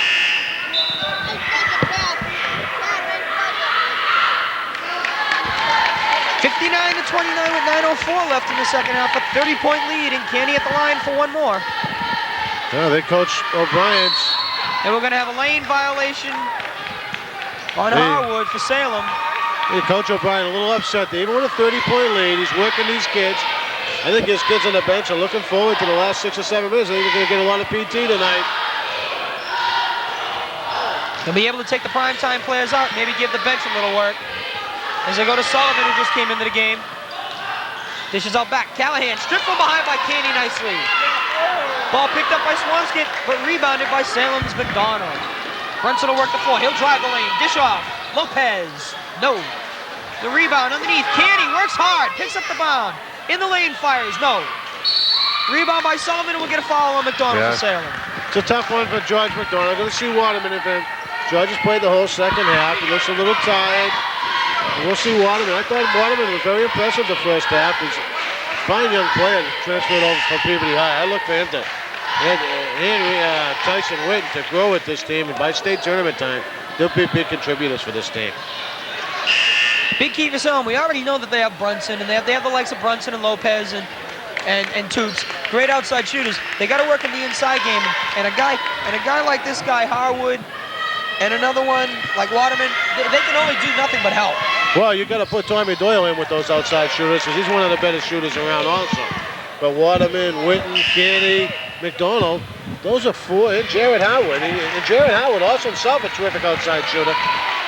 .59-29 with 9:04 left in the second half. A 30-point lead, and Canny at the line for 1 more. Yeah, they coach O'Brien's. And we're going to have a lane violation on Harwood for Salem. Hey, Coach O'Brien a little upset there. Even with a 30-point lead, he's working these kids. I think his kids on the bench are looking forward to the last 6 or 7 minutes. I think they're going to get a lot of PT tonight. He'll be able to take the primetime players out, maybe give the bench a little work. As they go to Sullivan, who just came into the game. Dishes out back. Callaghan stripped from behind by Canny nicely. Ball picked up by Swampscott, but rebounded by Salem's McDonald. Brunson will work the floor. He'll drive the lane. Dish off. Lopez. No. The rebound underneath. Canny works hard. Picks up the bound. In the lane, fires. No. Rebound by Sullivan, and we'll get a foul on McDonald for Salem. It's a tough one for George McDonald. Going to see Waterman in there. George has played the whole second half. He looks a little tired. And we'll see Waterman. I thought Waterman was very impressive the first half. He's a fine young player, transferred over from Peabody High. I look for him to, Tyson, Whitten to grow with this team. And by state tournament time, they'll be big contributors for this team. Big key for Salem. We already know that they have Brunson, and they have the likes of Brunson and Lopez and Toots. Great outside shooters. They got to work in the inside game. And a guy like this guy, Harwood, and another one like Waterman, they can only do nothing but help. Well, you got to put Tommy Doyle in with those outside shooters because he's one of the better shooters around also. But Waterman, Whitten, Canny, McDonald, those are 4, and Jared Howard. And Jared Howard also himself a terrific outside shooter.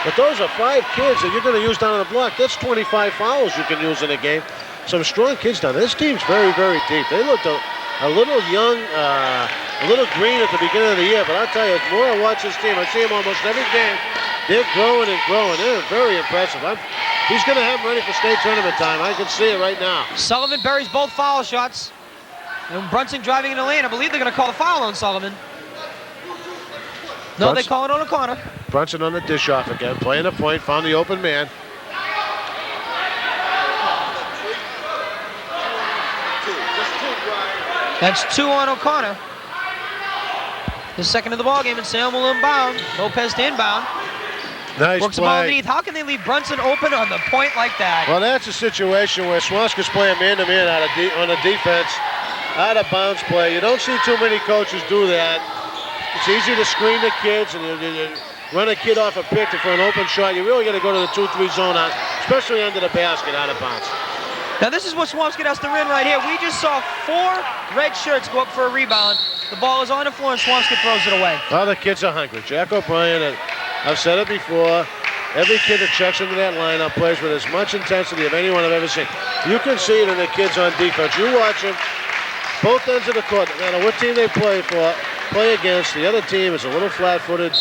But those are 5 kids that you're going to use down on the block. That's 25 fouls you can use in a game. Some strong kids down there. This team's very, very deep. They looked a little young, a little green at the beginning of the year, but I'll tell you, the more I watch this team, I see them almost every game. They're growing and growing. They're very impressive. He's going to have them ready for state tournament time. I can see it right now. Sullivan buries both foul shots. And Brunson driving in the lane. I believe they're going to call the foul on Sullivan. No, they call it on a corner. Brunson on the dish off again, playing a point, found the open man. That's 2 on O'Connor. The second of the ball game, and Salem will inbound. Lopez to inbound. Nice Works play. the ball underneath. How can they leave Brunson open on the point like that? Well, that's a situation where Swampscott's playing man-to-man on a defense, out of bounds play. You don't see too many coaches do that. It's easy to screen the kids and you run a kid off a pick for an open shot. You really got to go to the 2-3 zone, especially under the basket, out of bounds. Now this is what Swampscott has to win right here. We just saw 4 red shirts go up for a rebound. The ball is on the floor and Swampscott throws it away. Oh, the kids are hungry. Jack O'Brien, I've said it before, every kid that checks into that lineup plays with as much intensity of anyone I've ever seen. You can see it in the kids on defense. You watch them, both ends of the court, no matter what team they play against, the other team is a little flat-footed.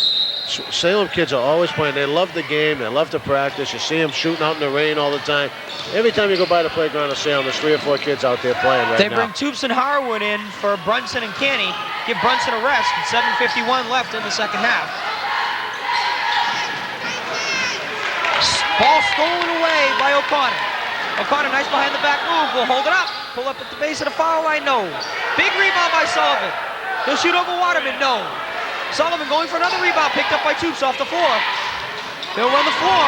Salem kids are always playing. They love the game. They love to practice. You see them shooting out in the rain all the time. Every time you go by the playground of Salem, there's 3 or 4 kids out there playing right now. They bring Toops and Harwood in for Brunson and Canny. Give Brunson a rest with 7:51 left in the second half. Ball stolen away by O'Connor. O'Connor, nice behind the back move. Will hold it up. Pull up at the base of the foul line. No. Big rebound by Sullivan. He'll shoot over Waterman. No. Sullivan going for another rebound, picked up by Toops off the floor. He'll run the floor.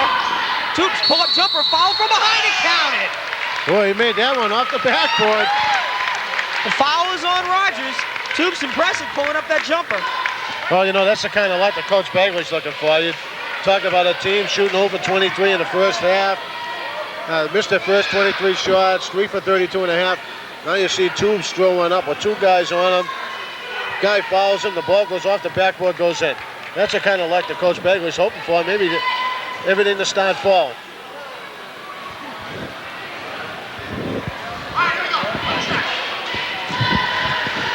Toops, pull-up jumper, foul from behind and count it. Boy, he made that one off the backboard. The foul is on Rogers. Toops impressive pulling up that jumper. Well, you know, that's the kind of luck that Coach Bagley's looking for. You talk about a team shooting over 23 in the first half. Missed their first 23 shots, 3 for 32 and a half. Now you see Toops throw one up with 2 guys on him. Guy fouls him, the ball goes off, the backboard goes in. That's the kind of luck that Coach Bagley's hoping for. Maybe everything to start falling.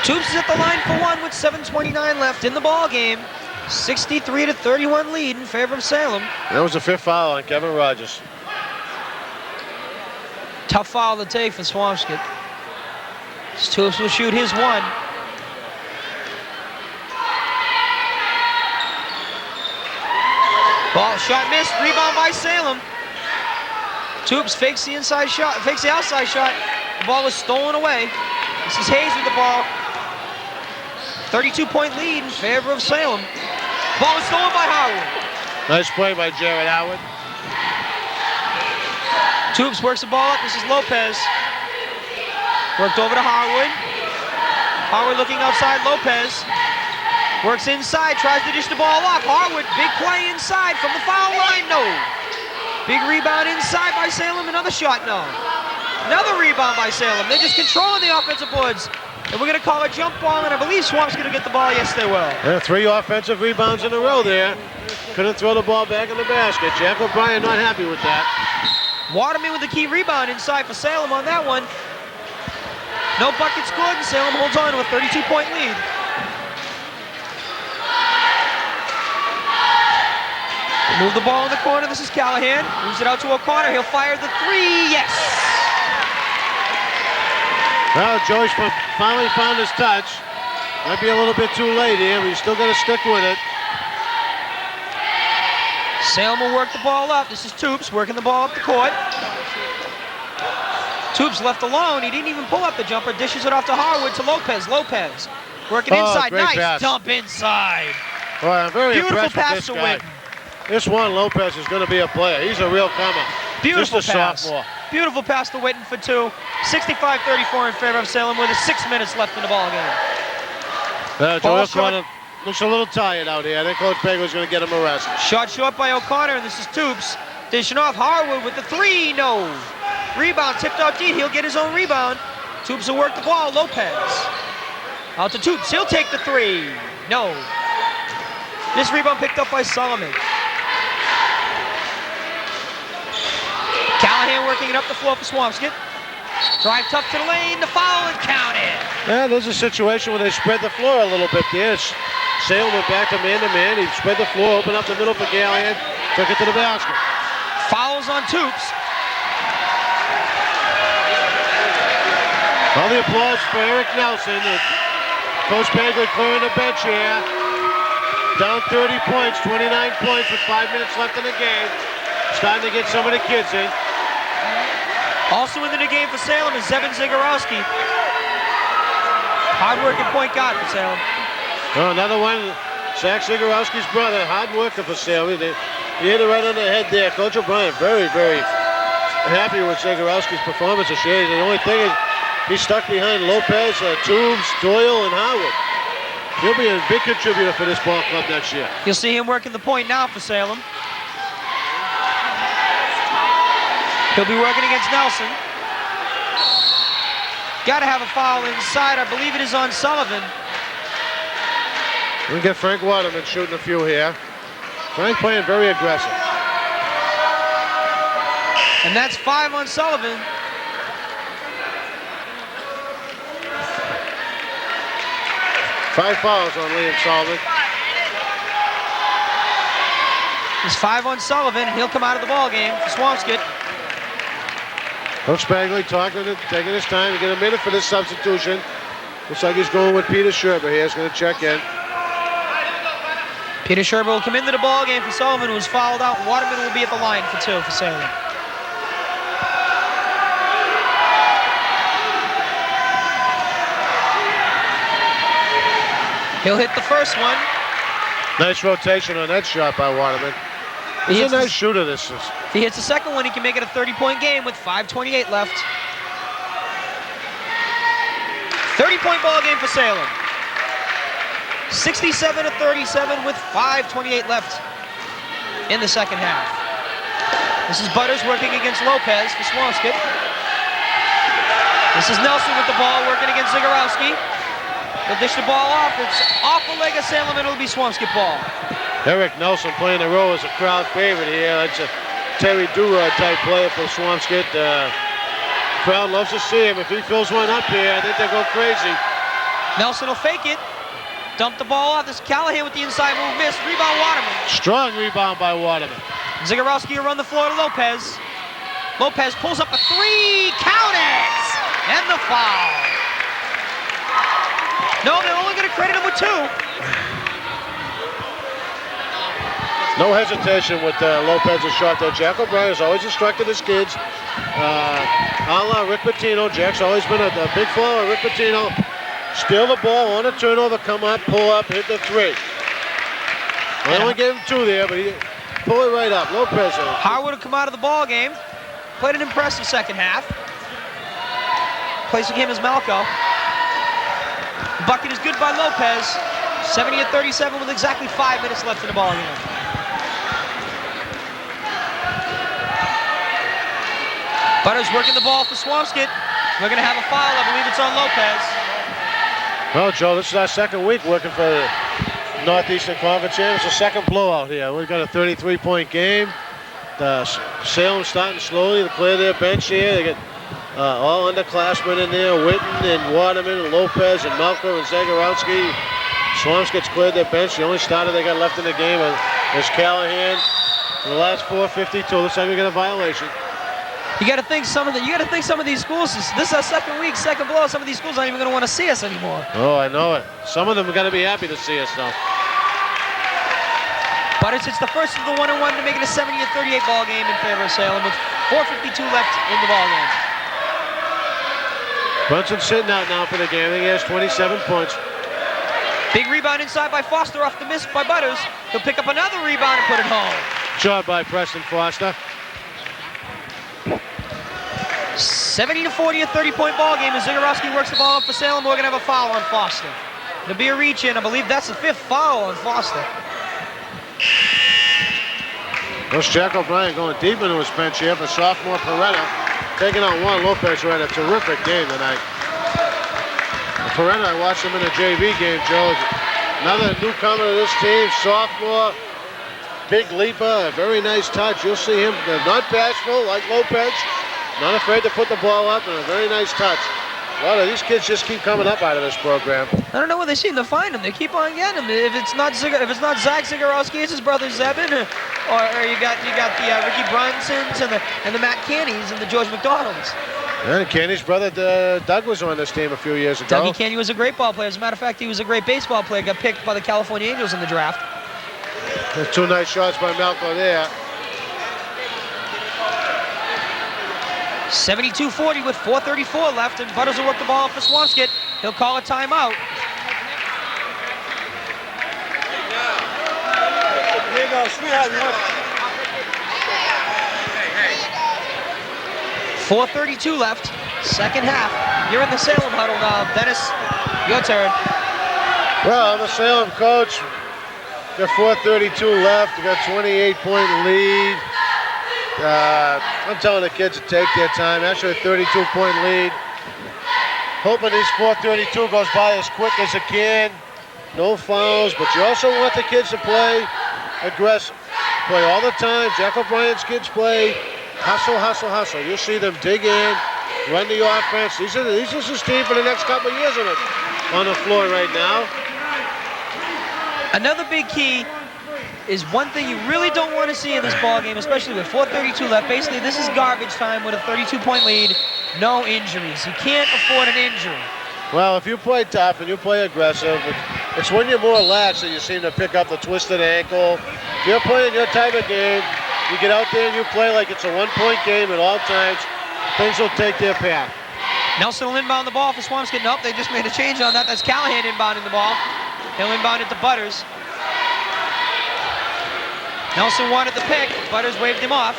Toops is at the line for 1 with 7:29 left in the ball game. 63-31 lead in favor of Salem. That was the 5th foul on Kevin Rogers. Tough foul to take for Swampscott. Toops will shoot his 1. Ball shot missed, rebound by Salem. Toops fakes the inside shot, fakes the outside shot. The ball is stolen away. This is Hayes with the ball. 32-point lead in favor of Salem. Ball is stolen by Howard. Nice play by Jared Howard. Toops works the ball up. This is Lopez. Worked over to Harwood. Harwood looking outside Lopez. Works inside, tries to dish the ball off. Harwood, big play inside from the foul line, no. Big rebound inside by Salem, another shot, no. Another rebound by Salem. They're just controlling the offensive boards. And we're going to call a jump ball, and I believe Swamp's going to get the ball. Yes, they will. Yeah, 3 offensive rebounds in a row there. Couldn't throw the ball back in the basket. Jack O'Brien not happy with that. Waterman with the key rebound inside for Salem on that one. No bucket scored, and Salem holds on to a 32-point lead. Move the ball in the corner. This is Callaghan. Moves it out to O'Connor. He'll fire the 3. Yes. Well, Joyce finally found his touch. Might be a little bit too late here, but he's still got to stick with it. Salem will work the ball up. This is Toops working the ball up the court. Toops left alone. He didn't even pull up the jumper. Dishes it off to Harwood to Lopez. Lopez working inside. Nice pass. Dump inside. Boy, I'm very Beautiful impressed pass with to this guy. Whitten. This one, Lopez, is going to be a player. He's a real comer. Beautiful Just a pass. sophomore. Beautiful pass to Whitten for 2. 65-34 in favor of Salem with 6 minutes left in the ball game. Doyle looks a little tired out here. I think Coach Bagley's going to get him a rest. Shot short by O'Connor, and this is Toops. Dishing off Harwood with the 3. No. Rebound tipped out deep. He'll get his own rebound. Toops will work the ball. Lopez. Out to Toops. He'll take the 3. No. This rebound picked up by Solomon. Callaghan working it up the floor for Swampscott. Drive tough to the lane, the foul, and count it. Yeah, there's a situation where they spread the floor a little bit there. Salem went back to man. He spread the floor, opened up the middle for Callaghan, took it to the basket. Fouls on Toops. All the applause for Eric Nelson. Coach Bagley clearing the bench here. Down 30 points, 29 points with 5 minutes left in the game. Starting to get some of the kids in. Also in the new game for Salem is Zevin Zagorowski. Hard-working point guard for Salem. Oh, another one, Zach Zagorowski's brother, hard worker for Salem. He hit it right on the head there. Coach O'Brien very, very happy with Zagorowski's performance this year. The only thing is he's stuck behind Lopez, Toombs, Doyle, and Howard. He'll be a big contributor for this ball club next year. You'll see him working the point now for Salem. He'll be working against Nelson. Got to have a foul inside. I believe it is on Sullivan. We get Frank Waterman shooting a few here. Frank playing very aggressive. And that's 5 on Sullivan. Five fouls on Liam Sullivan. It's 5 on Sullivan, and he'll come out of the ball game for Swampscott. Coach Bagley taking his time to get a minute for this substitution. Looks like he's going with Peter Sherber here. He's going to check in. Peter Sherber will come into the ball game for Sullivan, who was fouled out. Waterman will be at the line for 2 for Salem. He'll hit the first one. Nice rotation on that shot by Waterman. He's a nice shooter, this is. If he hits the second one, he can make it a 30-point game with 5:28 left. 30-point ball game for Salem. 67-37 with 5:28 left in the second half. This is Butters working against Lopez for Swampscott. This is Nelson with the ball working against Zagorowski. He'll dish the ball off. It's off the leg of Salem, and it'll be Swampscott ball. Eric Nelson playing the role as a crowd favorite here. That's a Terry Durod type player for Swampscott. Crowd loves to see him. If he fills one up here, I think they'll go crazy. Nelson will fake it. Dump the ball off. This is Callaghan with the inside move. Missed. Rebound Waterman. Strong rebound by Waterman. Zagorowski will run the floor to Lopez. Lopez pulls up a 3. Count it! And the foul. No, they're only going to credit him with 2. No hesitation with Lopez's shot there. Jack O'Brien's always instructed his kids. A la Rick Pitino. Jack's always been a big follower of Rick Pitino. Steal the ball on a turnover, come up, pull up, hit the 3. I only gave him 2 there, but he pulled it right up. Lopez. Howard will come out of the ball game. Played an impressive second half. Placing him as Malco. Bucket is good by Lopez. 70-37 with exactly 5 minutes left in the ball game. Butters working the ball for Swampscott. We're going to have a foul. I believe it's on Lopez. Well, Joe, this is our second week working for the Northeastern Conference here. It's the second blowout here. We've got a 33-point game. Salem starting slowly to clear their bench here. They get all underclassmen in there, Whitten and Waterman and Lopez and Malco and Zagorowski. Swampscott's cleared their bench. The only starter they got left in the game is Callaghan. In the last 4:52, looks like we got a violation. You got to think some of these schools. This is our second week, second blowout. Some of these schools aren't even going to want to see us anymore. Oh, I know it. Some of them are going to be happy to see us now. But it's the first of the 1-1 to make it a 70-38 ball game in favor of Salem with 4:52 left in the ball game. Brunson's sitting out now for the game. I think he has 27 points. Big rebound inside by Foster off the miss by Butters. He'll pick up another rebound and put it home. Job by Preston Foster. 70-40, a 30-point ball game as Zagorowski works the ball up for Salem. We're going to have a foul on Foster. It'll be a reach in. I believe that's the 5th foul on Foster. There's Jack O'Brien going deep into his bench here for sophomore Peretta. Taking on Juan Lopez, who had a terrific game tonight. Peretta, I watched him in a JV game, Joe. Another newcomer to this team, sophomore, big leaper, a very nice touch. You'll see him not bashful like Lopez, not afraid to put the ball up, and a very nice touch. A lot of these kids just keep coming up out of this program. I don't know where they seem to find him. They keep on getting him. If it's not Zach Zagorowski, it's his brother Zebin, or you got the Ricky Brunsons and the Matt Cannies and the George McDonalds. And Canny's brother Doug was on this team a few years ago. Dougie Canny was a great ball player. As a matter of fact, he was a great baseball player. Got picked by the California Angels in the draft. There's 2 nice shots by Malco there. 72-40 with 4:34 left, and Butters will work the ball for Swampscott. He'll call a timeout. Here you go, sweetheart. 4:32 left, second half. You're in the Salem huddle now. Dennis, your turn. Well, the Salem coach got 4:32 left. We got 28-point lead. I'm telling the kids to take their time. Actually, a 32-point lead. Hoping this 4:32 goes by as quick as it can. No fouls, but you also want the kids to play aggressive. Play all the time. Jack O'Brien's kids play hustle, hustle, hustle. You'll see them dig in, run the offense. This is his team for the next couple of years on the floor right now. Another big key is one thing you really don't want to see in this ball game, especially with 4:32 left. Basically, this is garbage time with a 32-point lead. No injuries. You can't afford an injury. Well, if you play tough and you play aggressive, it's when you're more lax that you seem to pick up the twisted ankle. If you're playing your type of game, you get out there and you play like it's a one-point game at all times, things will take their path. Nelson will inbound the ball for Swampscott. Nope, they just made a change on that. That's Callaghan inbounding the ball. He'll inbound it to Butters. Nelson wanted the pick. Butters waved him off.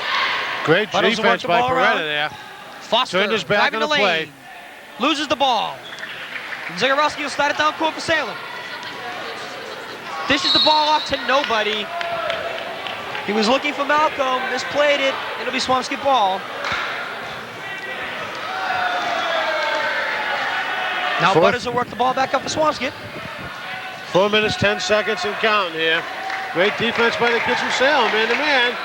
Great Butters defense by Beretta around. there. Foster Turned his back driving on the lane. play. Loses the ball. Zagorowski will slide it down court for Salem. Dishes the ball off to nobody. He was looking for Malcolm, misplayed it. It'll be Swampscott ball. Now Butters will work the ball back up for Swampscott. 4 minutes, 10 seconds and counting here. Great defense by the kids from Salem, man to man.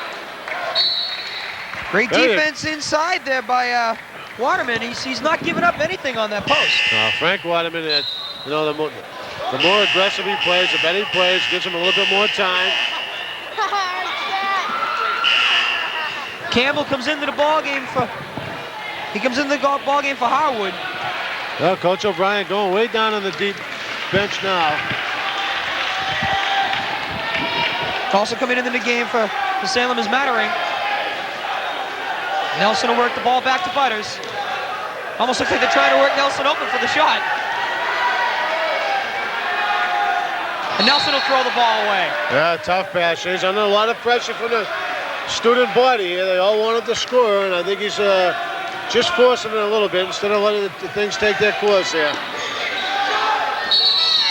Great defense inside there by Waterman. He's not giving up anything on that post. Frank Waterman, you know, the more aggressive he plays, the better he plays, gives him a little bit more time. Campbell comes into the ball game for Harwood. Well, Coach O'Brien going way down on the deep bench now. Also coming into the game for Salem is Mattering. Nelson will work the ball back to Butters. Almost looks like they're trying to work Nelson open for the shot. And Nelson will throw the ball away. Yeah, tough pass. He's under a lot of pressure from the student body here. They all wanted to score, and I think he's just forcing it a little bit instead of letting the things take their course here.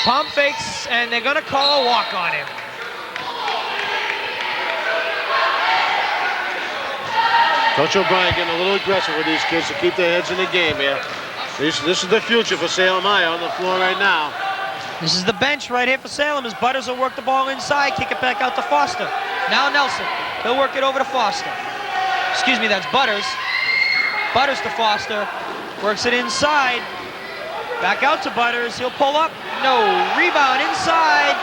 Pump fakes, and they're going to call a walk on him. Coach O'Brien getting a little aggressive with these kids to keep their heads in the game here. This is the future for Salem High on the floor right now. This is the bench right here for Salem as Butters will work the ball inside, kick it back out to Foster. Now Nelson, he'll work it over to Foster. Excuse me, that's Butters. Butters to Foster, works it inside. Back out to Butters, he'll pull up. No, rebound inside.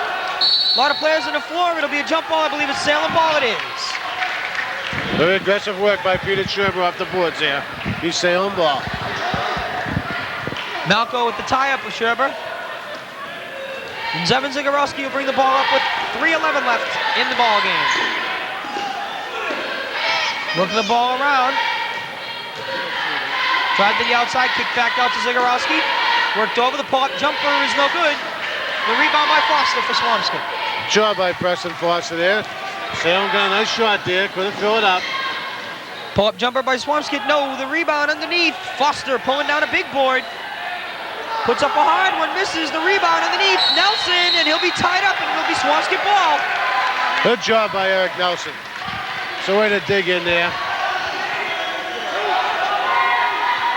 A lot of players on the floor, it'll be a jump ball. I believe it's Salem ball, it is. Very aggressive work by Peter Sherber off the boards there. He's Salem ball. Malco with the tie-up with Sherber. And Zevin Zagorowski will bring the ball up with 3:11 left in the ball game. Working the ball around. Tried to the outside, kicked back out to Zagorowski. Worked over the pull-up jumper is no good. The rebound by Foster for Swampscott. Job by Preston Foster there. Salem got a nice shot there, couldn't fill it up. Pull-up jumper by Swampscott. No, the rebound underneath. Foster pulling down a big board. Puts up a hard one, misses the rebound underneath. Nelson, and he'll be tied up, and it'll be Swampscott ball. Good job by Eric Nelson. It's a way to dig in there.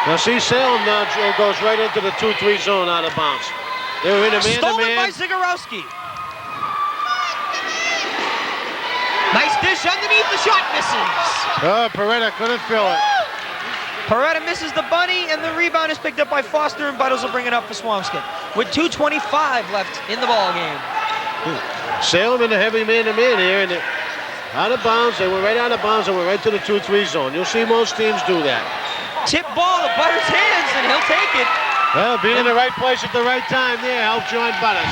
Now see, Salem now goes right into the 2-3 zone out of bounds. They were in a man-to-man. Stolen by Zagorowski. Nice dish underneath, the shot misses. Oh, Beretta couldn't fill it. Beretta misses the bunny, and the rebound is picked up by Foster, and Butters will bring it up for Swampscott with 2:25 left in the ball game. Salem in a heavy man-to-man here, and out of bounds. They went right out of bounds and went right to the 2-3 zone. You'll see most teams do that. Tip ball to Butters' hands, and he'll take it. Well, being in the right place at the right time there helped join Butters.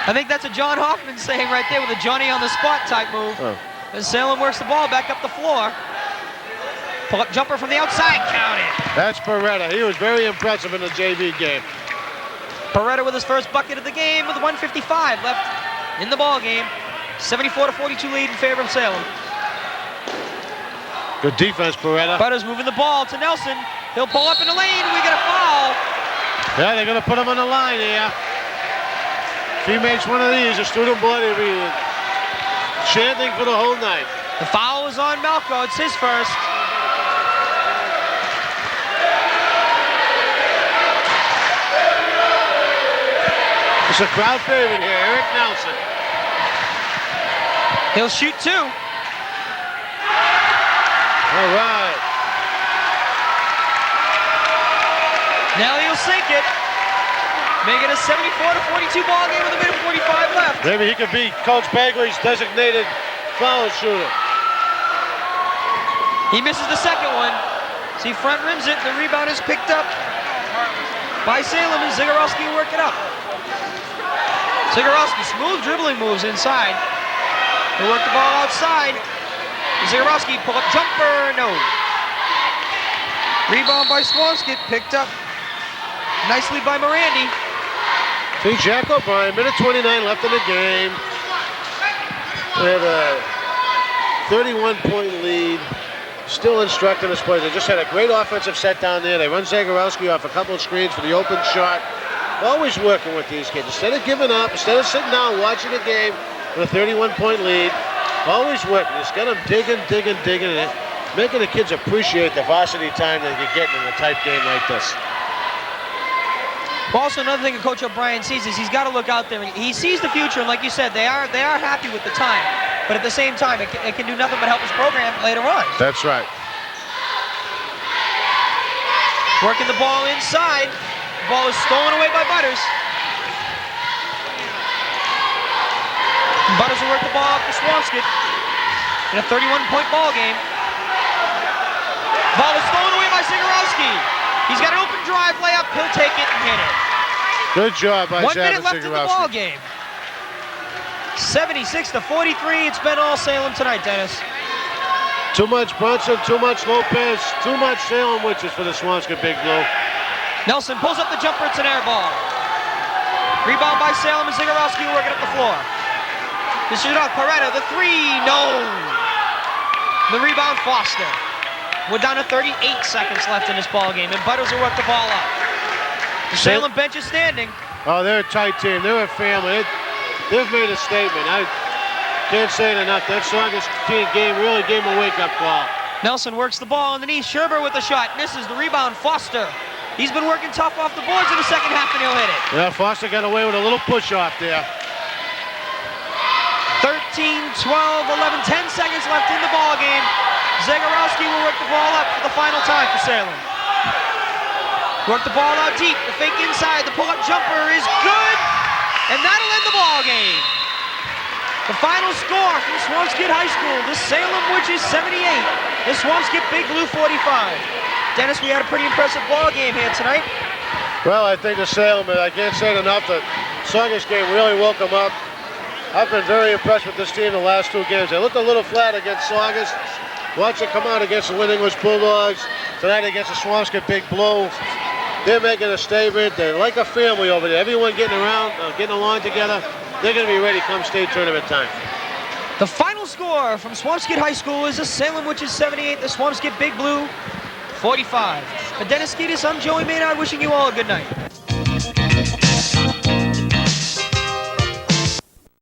I think that's a John Hoffman saying right there with a Johnny on the spot type move. Oh. As Salem works the ball back up the floor. Pull-up jumper from the outside, count it. That's Beretta. He was very impressive in the JV game. Beretta with his first bucket of the game with 1:55 left in the ball game. 74-42 lead in favor of Salem. Good defense, Beretta. Butters moving the ball to Nelson. He'll pull up in the lane. We get a foul. Yeah, they're going to put him on the line here. If he makes one of these, the student board will be chanting for the whole night. The foul is on Malco. It's his first. It's a crowd favorite here, Eric Nelson. He'll shoot 2. All right. Now he'll sink it. Make it a 74-42 ball game with a minute 45 left. Maybe he could be Coach Bagley's designated foul shooter. He misses the second one. See, front rims it, and the rebound is picked up by Salem, and Zagorowski will work it up. Zagorowski, smooth dribbling moves inside. He'll work the ball outside. Zagorowski, pull-up jumper, no. Rebound by Swampscott, picked up nicely by Morandi. See, Jack O'Brien, minute 29 left in the game. They have a 31-point lead. Still instructing us players. They just had a great offensive set down there. They run Zagorowski off a couple of screens for the open shot. Always working with these kids. Instead of giving up, instead of sitting down watching the game with a 31-point lead, always working. Just got them digging, and making the kids appreciate the varsity time that you're getting in a tight game like this. Also, another thing that Coach O'Brien sees is he's got to look out there. He sees the future, and like you said, they are happy with the time. But at the same time, it can do nothing but help his program later on. That's right. Working the ball inside. The ball is stolen away by Butters. Butters will work the ball up to Swampscott in a 31-point ball game. Ball is stolen away by Zagorowski. He's got an open drive layup. He'll take it and hit it. Good job by 1 minute left in the ball Zagorowski. game. 76-43. It's been all Salem tonight, Dennis. Too much Brunson, too much Lopez, too much Salem Witches for the Swampscott Big Blue. Nelson pulls up the jumper. It's an air ball. Rebound by Salem, and Zagorowski working up the floor. The shoot off Paretta. The 3, no. The rebound, Foster. We're down to 38 seconds left in this ball game, and Butters will work the ball up. The Salem bench is standing. Oh, they're a tight team. They're a family. They've made a statement. I can't say it enough. That Saugus team game really gave them a wake-up call. Nelson works the ball underneath. Sherber with the shot. Misses the rebound. Foster. He's been working tough off the boards in the second half, and he'll hit it. Yeah, Foster got away with a little push-off there. 13, 12, 11, 10 seconds left in the ball game. Zagorowski will work the ball up for the final time for Salem. Work the ball out deep. The fake inside. The pull-up jumper is good. And that'll end the ball game. The final score from Swampscott High School. The Salem Witches 78. The Swampscott Big Blue 45. Dennis, we had a pretty impressive ball game here tonight. Well, I think the Salem, I can't say it enough, the Saugus game really woke them up. I've been very impressed with this team the last 2 games. They looked a little flat against Saugus. Watch it come out against the Whitten English Bulldogs. Tonight against the Swampscott Big Blue. They're making a statement. They're like a family over there. Everyone getting around, getting along together. They're going to be ready come state tournament time. The final score from Swampscott High School is the Salem Witches 78, the Swampscott Big Blue 45. For Dennis Skeetis, I'm Joey Maynard, wishing you all a good night.